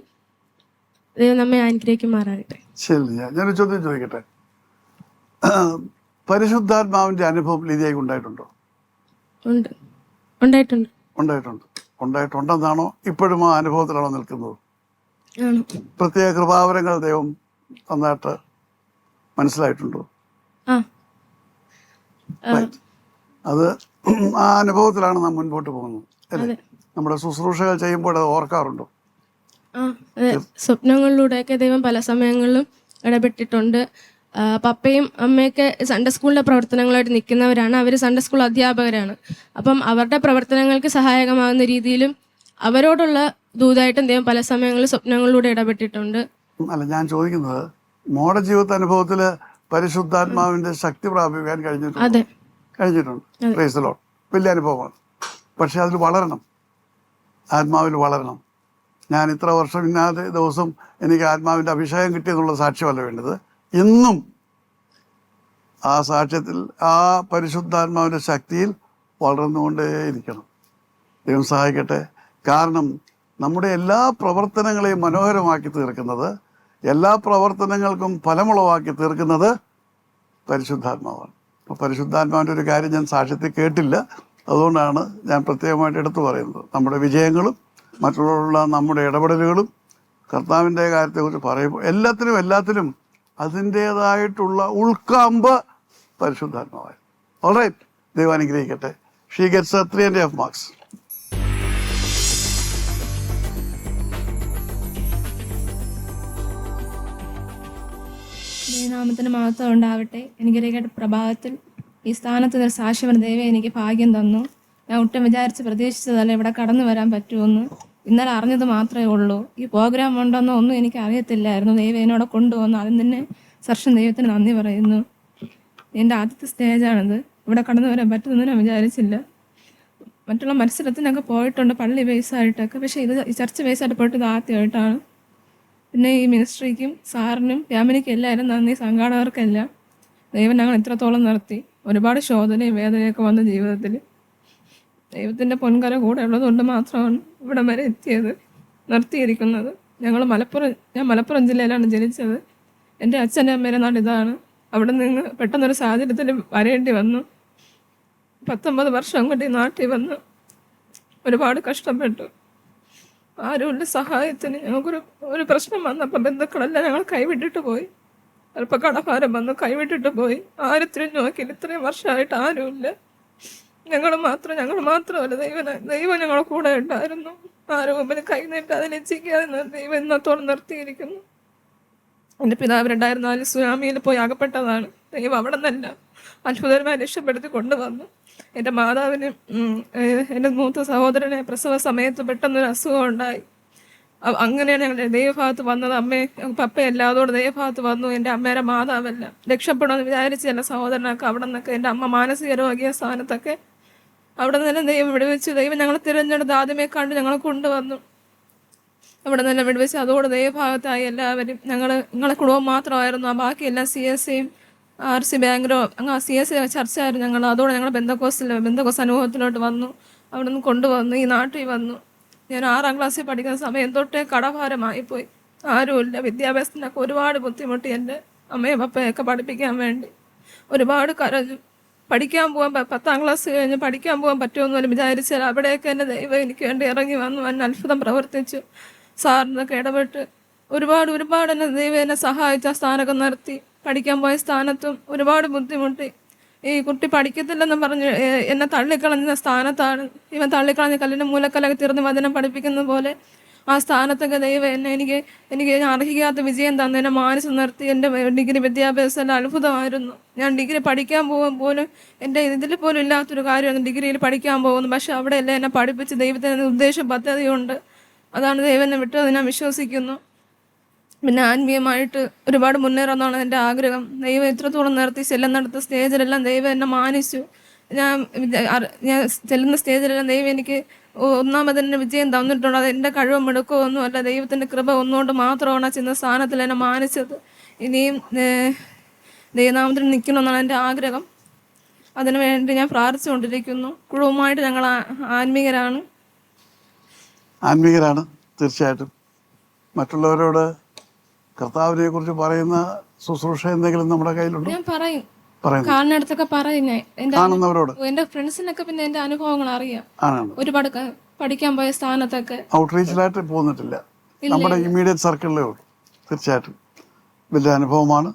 ദൈവം നമ്മെ അനുഗ്രഹിക്കുമാറാകട്ടെ. ശരി, ഞാനൊരു ചോദ്യം ചോദിക്കട്ടെ. പരിശുദ്ധാത്മാവിന്റെ അനുഭവം ലിതിയയ്ക്ക് ഉണ്ടായിട്ടുണ്ടോ? ഉണ്ടായിട്ടുണ്ടെന്നാണോ ഇപ്പോഴും ആ അനുഭവത്തിലാണോ നിൽക്കുന്നത്? പ്രത്യേക കൃപാവരങ്ങൾ ദൈവം നന്നായിട്ട് മനസ്സിലായിട്ടുണ്ടോ? ആ Right. അത് ആ അനുഭവത്തിലാണ് നാം മുൻപോട്ട് പോകുന്നത് അല്ലേ? നമ്മുടെ ശുശ്രൂഷകൾ ചെയ്യുമ്പോൾ അത് ഓർക്കാറുണ്ടോ? ആ അതെ, സ്വപ്നങ്ങളിലൂടെയൊക്കെ ദൈവം പല സമയങ്ങളിലും ഇടപെട്ടിട്ടുണ്ട്. പപ്പയും അമ്മയൊക്കെ സൺഡേ സ്കൂളിൻ്റെ പ്രവർത്തനങ്ങളായിട്ട് നിൽക്കുന്നവരാണ്. അവർ സൺഡേ സ്കൂൾ അധ്യാപകരാണ്. അപ്പം അവരുടെ പ്രവർത്തനങ്ങൾക്ക് സഹായകമാകുന്ന രീതിയിലും അവരോടുള്ള ദൂതായിട്ടും ദൈവം പല സമയങ്ങളിൽ സ്വപ്നങ്ങളിലൂടെ ഇടപെട്ടിട്ടുണ്ട്. അല്ല, ഞാൻ ചോദിക്കുന്നത് മോഡ ജീവിത അനുഭവത്തിൽ പരിശുദ്ധാത്മാവിന്റെ ശക്തി പ്രാപിക്കാൻ കഴിഞ്ഞിട്ടുണ്ട്. Praise the Lord. വലിയ അനുഭവമാണ്. പക്ഷെ അതിൽ വളരണം, ആത്മാവിൽ വളരണം. ഞാൻ ഇത്ര വർഷം ഇന്നാതെ ദിവസം എനിക്ക് ആത്മാവിൻ്റെ അഭിഷേകം കിട്ടിയെന്നുള്ള സാക്ഷ്യമല്ല വേണ്ടത്. ഇന്നും ആ സാക്ഷ്യത്തിൽ, ആ പരിശുദ്ധാത്മാവിൻ്റെ ശക്തിയിൽ വളർന്നുകൊണ്ടേയിരിക്കണം. ദൈവം സഹായിക്കട്ടെ. കാരണം നമ്മുടെ എല്ലാ പ്രവർത്തനങ്ങളെയും മനോഹരമാക്കി തീർക്കുന്നത്, എല്ലാ പ്രവർത്തനങ്ങൾക്കും ഫലമുളവാക്കി തീർക്കുന്നത് പരിശുദ്ധാത്മാവാണ്. അപ്പോൾ പരിശുദ്ധാത്മാവിൻ്റെ ഒരു കാര്യം ഞാൻ സാക്ഷ്യത്തിൽ കേട്ടില്ല, അതുകൊണ്ടാണ് ഞാൻ പ്രത്യേകമായിട്ട് എടുത്തു പറയുന്നത്. നമ്മുടെ വിജയങ്ങളും മറ്റുള്ളവരുള്ള നമ്മുടെ ഇടപെടലുകളും കർത്താവിൻ്റെ കാര്യത്തെക്കുറിച്ച് പറയുമ്പോൾ എല്ലാത്തിലും അതിൻ്റേതായിട്ടുള്ള ഉൾക്കാമ്പ് പരിശുദ്ധാത്മാവായി. ഓൾറൈറ്റ്, ദൈവം അനുഗ്രഹിക്കട്ടെ. She gets 3.5 marks. ദൈവനാമത്തിന് മഹത്വം ഉണ്ടാവട്ടെ. അനുഗ്രഹിക്കട്ടെ. പ്രഭാതത്തിൽ ഈ സ്ഥാനത്ത് ഒരു സാക്ഷ്യം ദൈവം എനിക്ക് ഭാഗ്യം തന്നു. ഞാൻ ഒട്ടും പ്രതീക്ഷിച്ചതല്ല ഇവിടെ കടന്നു വരാൻ പറ്റുമെന്ന്. ഇന്നലെ അറിഞ്ഞത് മാത്രമേ ഉള്ളൂ. ഈ പ്രോഗ്രാം ഉണ്ടെന്നോ ഒന്നും എനിക്ക് അറിയത്തില്ലായിരുന്നു. ദൈവം എന്നോട് കൊണ്ടുവന്നു. അതിന് തന്നെ സർഷം ദൈവത്തിന് നന്ദി പറയുന്നു. എൻ്റെ ആദ്യത്തെ സ്റ്റേജാണിത്. ഇവിടെ കടന്നു വരാൻ പറ്റുമെന്ന് ഞാൻ വിചാരിച്ചില്ല. മറ്റുള്ള മത്സരത്തിനൊക്കെ പോയിട്ടുണ്ട്, പള്ളി ബേസായിട്ടൊക്കെ. പക്ഷേ ഇത് ഈ ചർച്ച് ബേസായിട്ട് പോയിട്ട് ഇത് ആദ്യമായിട്ടാണ്. പിന്നെ ഈ മിനിസ്ട്രിക്കും സാറിനും ഫാമിലിക്കും എല്ലാവരും നന്ദി, സംഘാടകർക്കെല്ലാം. ദൈവം ഞങ്ങൾ ഇത്രത്തോളം നിർത്തി. ഒരുപാട് ശോധനയും വേദനയൊക്കെ വന്ന ജീവിതത്തിൽ ദൈവത്തിൻ്റെ പൊൻകര കൂടെ ഉള്ളതുകൊണ്ട് മാത്രമാണ് ഇവിടെ വരെ നിർത്തിയിരിക്കുന്നത്. ഞാൻ മലപ്പുറം ജില്ലയിലാണ് ജനിച്ചത്. എൻ്റെ അച്ഛൻ്റെ അമ്മയുടെ നാട് ഇതാണ്. അവിടെ നിന്ന് പെട്ടെന്നൊരു സാഹചര്യത്തിൽ വരേണ്ടി വന്നു. 19 വർഷം കൊണ്ട് ഈ നാട്ടിൽ വന്ന് ഒരുപാട് കഷ്ടപ്പെട്ടു. ആരുമില്ല സഹായത്തിന്. ഞങ്ങൾക്കൊരു പ്രശ്നം വന്നപ്പോൾ ബന്ധുക്കളെല്ലാം ഞങ്ങൾ കൈവിട്ടിട്ട് പോയി. അല്പം കടഭാരം വന്ന് കൈവിട്ടിട്ട് പോയി. ആരും തിരിഞ്ഞു നോക്കിയില്ല. ഇത്രയും വർഷമായിട്ട് ആരുമില്ല. ഞങ്ങൾ മാത്രമല്ല, ദൈവം ഞങ്ങളുടെ കൂടെ ഉണ്ടായിരുന്നു. ആരും മുമ്പിൽ കൈ നീട്ട് അതിനെ ചെയ്യാതെ ദൈവം ഇന്നത്തോളം നിർത്തിയിരിക്കുന്നു. എൻ്റെ പിതാവ് 2004 സുനാമിയിൽ പോയി അകപ്പെട്ടതാണ്. ദൈവം അവിടെ നിന്നല്ല അത്ഭുതമായി രക്ഷപ്പെടുത്തി കൊണ്ടുവന്നു. എൻ്റെ മാതാവിന്, എൻ്റെ മൂത്ത സഹോദരനെ പ്രസവ സമയത്ത് പെട്ടെന്നൊരു അസുഖം ഉണ്ടായി. അങ്ങനെയാണ് ഞങ്ങളുടെ ദൈവഭാഗത്ത് വന്നത്. പപ്പയല്ല, അതോടെ ദൈവഭാഗത്ത് വന്നു. എൻ്റെ അമ്മയുടെ മാതാവല്ല രക്ഷപ്പെടുമെന്ന് വിചാരിച്ച് എൻ്റെ സഹോദരനൊക്കെ അവിടെ നിന്നൊക്കെ, എൻ്റെ അമ്മ മാനസിക രോഗിയ സ്ഥാനത്തൊക്കെ അവിടെ നിന്ന് ദൈവം വിടുവെച്ചു. ദൈവം ഞങ്ങളെ തിരഞ്ഞെടുത്ത് ആദ്യമേ കണ്ട് ഞങ്ങളെ കൊണ്ടുവന്നു. അവിടെ നിന്ന് വിടുവെച്ച് അതോടെ ദൈവഭാഗത്തായി എല്ലാവരും. ഞങ്ങളെ കുടുംബം മാത്രമായിരുന്നു. ബാക്കിയെല്ലാം CSAയും RC ബാങ്കരോ അങ്ങ് CSA ചർച്ചയായിരുന്നു ഞങ്ങൾ. അതോടെ ഞങ്ങൾ ബന്ധക്കോസ് അനുഭവത്തിലോട്ട് വന്നു. അവിടെ നിന്ന് കൊണ്ടുവന്നു ഈ നാട്ടിൽ വന്നു. ഞാൻ 6ാം ക്ലാസ്സിൽ പഠിക്കുന്ന സമയം തൊട്ടേ കടഭാരമായിപ്പോയി. ആരുമില്ല. വിദ്യാഭ്യാസത്തിനൊക്കെ ഒരുപാട് ബുദ്ധിമുട്ടി. എൻ്റെ അമ്മയും പപ്പയൊക്കെ പഠിപ്പിക്കാൻ വേണ്ടി ഒരുപാട് കരഞ്ഞു. പഠിക്കാൻ പോകാൻ 10ാം ക്ലാസ് കഴിഞ്ഞ് പഠിക്കാൻ പോകാൻ പറ്റുമെന്ന് വിചാരിച്ചാൽ അവിടെയൊക്കെ എൻ്റെ ദൈവം എനിക്ക് വേണ്ടി ഇറങ്ങി വന്നു. എന്നെ അത്ഭുതം പ്രവർത്തിച്ചു. സാറിനൊക്കെ ഇടപെട്ട് ഒരുപാട് എന്നെ ദൈവം എന്നെ സഹായിച്ച സ്ഥാനമൊക്കെ നിർത്തി. പഠിക്കാൻ പോയ സ്ഥാനത്തും ഒരുപാട് ബുദ്ധിമുട്ടി. ഈ കുട്ടി പഠിക്കത്തില്ലെന്ന് പറഞ്ഞ് എന്നെ തള്ളിക്കളഞ്ഞ സ്ഥാനത്താണ് ഇവൻ തള്ളിക്കളഞ്ഞ കല്ലിൻ്റെ മൂലക്കലൊക്കെ തീർന്ന് വചനം പഠിപ്പിക്കുന്ന പോലെ ആ സ്ഥാനത്തൊക്കെ ദൈവം എനിക്ക് അർഹിക്കാത്ത വിജയം തന്നു. എന്നെ മാനസ് നിർത്തി. എൻ്റെ ഡിഗ്രി വിദ്യാഭ്യാസം എല്ലാം അത്ഭുതമായിരുന്നു. ഞാൻ ഡിഗ്രി പഠിക്കാൻ പോകാൻ പോലും എൻ്റെ ഇതിൽ പോലും ഇല്ലാത്തൊരു കാര്യമാണ് ഡിഗ്രിയിൽ പഠിക്കാൻ പോകുന്നു. പക്ഷെ അവിടെ എല്ലാം എന്നെ പഠിപ്പിച്ച് ദൈവത്തിന് ഉദ്ദേശ പദ്ധതിയുണ്ട്. അതാണ് ദൈവം എന്നെ വിട്ടത് ഞാൻ വിശ്വസിക്കുന്നു. പിന്നെ ആത്മീയമായിട്ട് ഒരുപാട് മുന്നേറുമെന്നാണ് എൻ്റെ ആഗ്രഹം. ദൈവം ഇത്രത്തോളം നിർത്തി ചെല്ലുന്നിടത്ത് സ്റ്റേജിലെല്ലാം ദൈവം എന്നെ മാനിച്ചു. ഞാൻ ചെല്ലുന്ന സ്റ്റേജിലെല്ലാം ദൈവം എനിക്ക് ഒന്നാമതെന്നെ വിജയം തന്നിട്ടുണ്ട്. അത് എൻ്റെ കഴിവും മിടുക്കമൊന്നും അല്ല, ദൈവത്തിൻ്റെ കൃപ ഒന്നുകൊണ്ട് മാത്രമാണ് ചെന്ന സ്ഥാനത്തിൽ എന്നെ മാനിച്ചത്. ഇനിയും ദൈവനാമത്തിൽ നിൽക്കണമെന്നാണ് എൻ്റെ ആഗ്രഹം. അതിനുവേണ്ടി ഞാൻ പ്രാർത്ഥിച്ചുകൊണ്ടിരിക്കുന്നു. കുടുംബമായിട്ട് ഞങ്ങൾ ആത്മീകരാണ്. തീർച്ചയായിട്ടും. മറ്റുള്ളവരോട് കർത്താവിനെ കുറിച്ച് പറയുന്ന ശുശ്രൂഷ എന്തെങ്കിലും നമ്മുടെ കയ്യിലുണ്ടോ? ഞാൻ പറയും, കാണുന്നിടത്തൊക്കെ പറയും. കാണുന്നവരോട്, എന്റെ ഫ്രണ്ട്സിനൊക്കെ പിന്നെ എന്റെ അനുഭവങ്ങൾ അറിയാം. ഒരുപാട് പഠിക്കാൻ പോയ സ്ഥാനത്തൊക്കെ ഔട്ട്റീച്ചിലായിട്ട് പോന്നിട്ടില്ല, നമ്മുടെ ഇമ്മീഡിയറ്റ് സർക്കിളിലേ ഉള്ളൂ. തീർച്ചയായിട്ടും വലിയ അനുഭവമാണ്.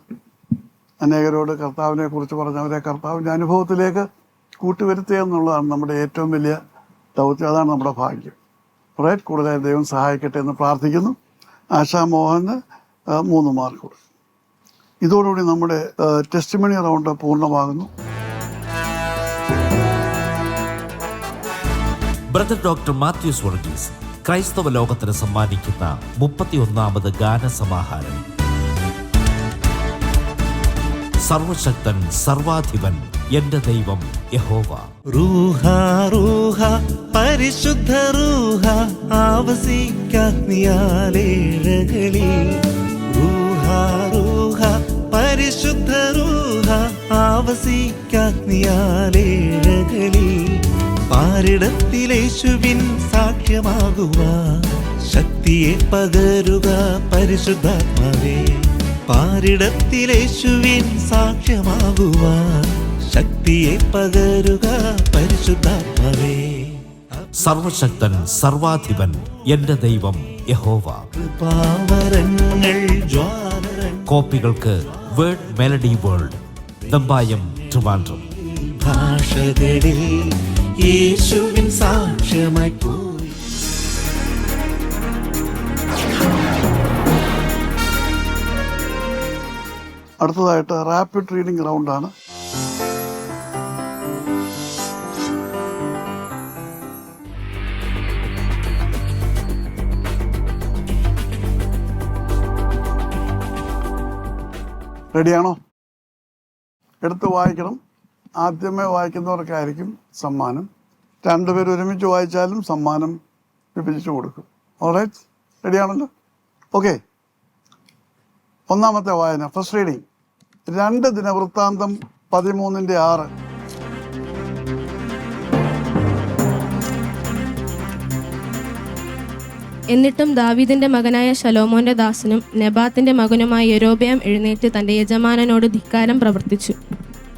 അനേകരോട് കർത്താവിനെ കുറിച്ച് പറഞ്ഞവരെ കർത്താവിൻ്റെ അനുഭവത്തിലേക്ക് കൂട്ടിവരുത്തുക എന്നുള്ളതാണ് നമ്മുടെ ഏറ്റവും വലിയ ദൗത്യം. അതാണ് നമ്മുടെ ഭാഗ്യം. റൈറ്റ്, കൂടുതലായി ദൈവം സഹായിക്കട്ടെ എന്ന് പ്രാർത്ഥിക്കുന്നു. ആശാമോഹന് 3 മാർക്ക് കൊടുക്കും. ഇതോടുകൂടി നമ്മുടെ ടെസ്റ്റിമണി റൗണ്ട് പൂർണ്ണമാകുന്നു. ബ്രദർ ഡോക്ടർ മാത്യൂസ് വർഗീസ് ക്രൈസ്തവ ലോകത്തിന് സമ്മാനിക്കുന്ന 31ാമത് ഗാനസമാഹാരം. സർവശക്തൻ സർവാധിപൻ എന്റെ ദൈവം യഹോവ. റൂഹ റൂഹ പരിശുദ്ധ റൂഹ ആവസിക്കാഗ്നിയാലേഴകളിൽ. റൂഹ റൂഹ പരിശുദ്ധ റൂഹ ആവസിക്കാഗ്നിയാലേഴകളിൽ. പാരിടത്തിലേശുവിൻ സാക്ഷ്യമാകുവാൻ ശക്തിയെ പകരുക പരിശുദ്ധാത്മാവേ. പാരിടത്തിലേശുവിൻ സാക്ഷ്യമാകുവാൻ ശക്തിയെ പകരുക പരിശുദ്ധാത്മാവേ. സർവശക്തൻ സർവാധിപൻ എന്റെ ദൈവം യഹോവ. കൃപാവരങ്ങൾ ജ്വാലരങ്ങൾ കോപ്പികൾക്ക് വേർഡ് മെലഡി വേൾഡ്, ദമ്പായം, ട്രിവാൻഡ്രം. ഭാഷകളിൽ യേശുവിൻ സാക്ഷ്യമായി പോയി. അടുത്തതായിട്ട് റാപ്പിഡ് റീഡിംഗ് റൗണ്ടാണ്. റെഡിയാണോ? എടുത്ത് വായിക്കണം. ആദ്യമേ വായിക്കുന്നവർക്കായിരിക്കും സമ്മാനം. 2 പേർ ഒരുമിച്ച് വായിച്ചാലും സമ്മാനം വിഭജിച്ചു കൊടുക്കും. ഓൾറൈറ്റ്, റെഡിയാണല്ലോ? ഓക്കെ. 1ാമത്തെ വായന, ഫസ്റ്റ് റീഡിങ്. 2 ദിനവൃത്താന്തം 13:6. എന്നിട്ടും ദാവീദിന്റെ മകനായ ശലോമോന്റെ ദാസനും നെബാത്തിന്റെ മകനുമായ യൊരോബെയാം എഴുന്നേറ്റ് തന്റെ യജമാനനോട് ധിക്കാരം പ്രവർത്തിച്ചു.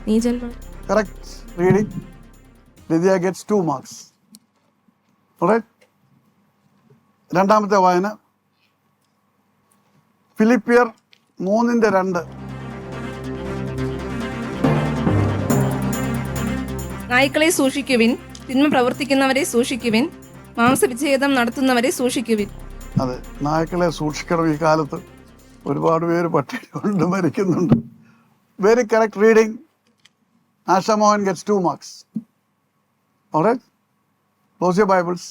നീചന്മാർ. Correct reading. Lydia gets 2 marks. Alright. 2ാമത്തെ വായന, ഫിലിപ്പിയർ 3:2. നായ്ക്കളെ സൂക്ഷിക്കുവിൻ, തിന്മ പ്രവർത്തിക്കുന്നവരെ സൂക്ഷിക്കുവിൻ, മാംസവിച്ഛേദം നടത്തുന്നവരെ സൂക്ഷിക്കുവിൻ. അതെ, നായ്ക്കളെ സൂക്ഷിക്കണം. ഈ കാലത്ത് ഒരുപാട് പേര് പട്ടിണി കൊണ്ട് മരിക്കുന്നുണ്ട്. Very correct reading. Asha Mohan gets 2 marks. Alright, close your bibles.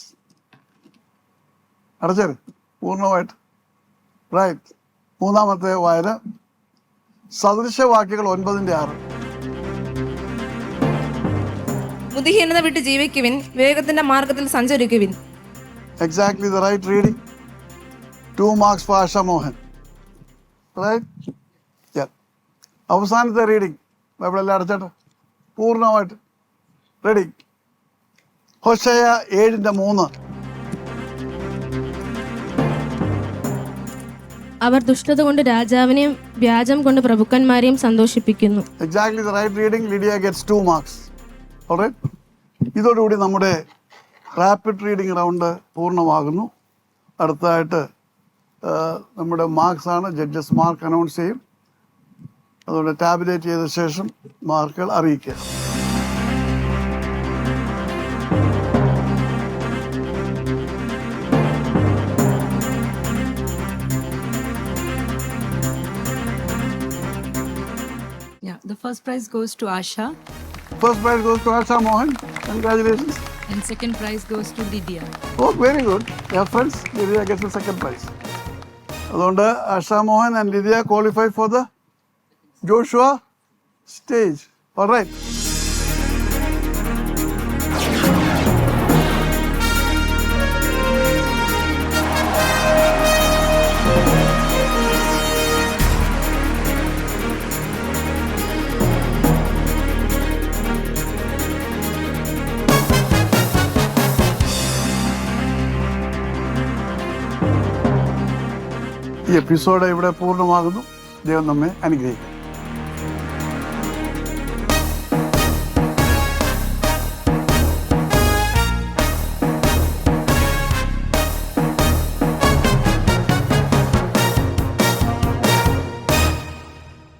അടച്ചേര് പൂർണ്ണമായിട്ട്. റൈറ്റ്. 3ാമത്തെ വായന, സദൃശവാക്യങ്ങൾ 9:6. ബുദ്ധിഹീനത വിട്ട് ജീവിക്കുവിൻ, വേഗത്തിന്റെ മാർഗത്തിൽ സഞ്ചരിക്കുവിൻ. Exactly the right reading. 2 marks for Asha Mohan. Right? Yeah. അവസാനത്തെ റീഡിങ് ബൈബിൾ എല്ലാം അടച്ചേട്ടെ പൂർണ്ണമായിട്ട്. റെഡി. ഹോശേയ 7:3. അവർ ദുഷ്ടത കൊണ്ട് രാജാവിനെയും വ്യാജം കൊണ്ട് പ്രഭുക്കന്മാരെയും സന്തോഷിപ്പിക്കുന്നു. Exactly the right reading. Lydia gets 2 marks. Alright? ഇതോടുകൂടി നമ്മുടെ റാപ്പിഡ് റീഡിംഗ് റൗണ്ട് പൂർണ്ണമാകുന്നു. അടുത്തതായിട്ട് നമ്മുടെ മാർക്സ് ആണ്. ജഡ്ജസ് മാർക്ക് അനൗൺസ് ചെയ്യും. അതുകൊണ്ട് ടാബുലേറ്റ് ചെയ്ത ശേഷം മാർക്കുകൾ അറിയിക്കുക. Yeah, the first prize goes to Asha. First prize goes to Asha Mohan. Congratulations. And second prize goes to Lydia. Oh, very good. Your friends, Lydia gets the second prize. അതുകൊണ്ട് Asha Mohan and Lydia qualify for the Joshua stage. All right. ഈ episode ഇവിടെ പൂർണ്ണമാകുന്നു. ദൈവം നമ്മെ അനുഗ്രഹിക്കും.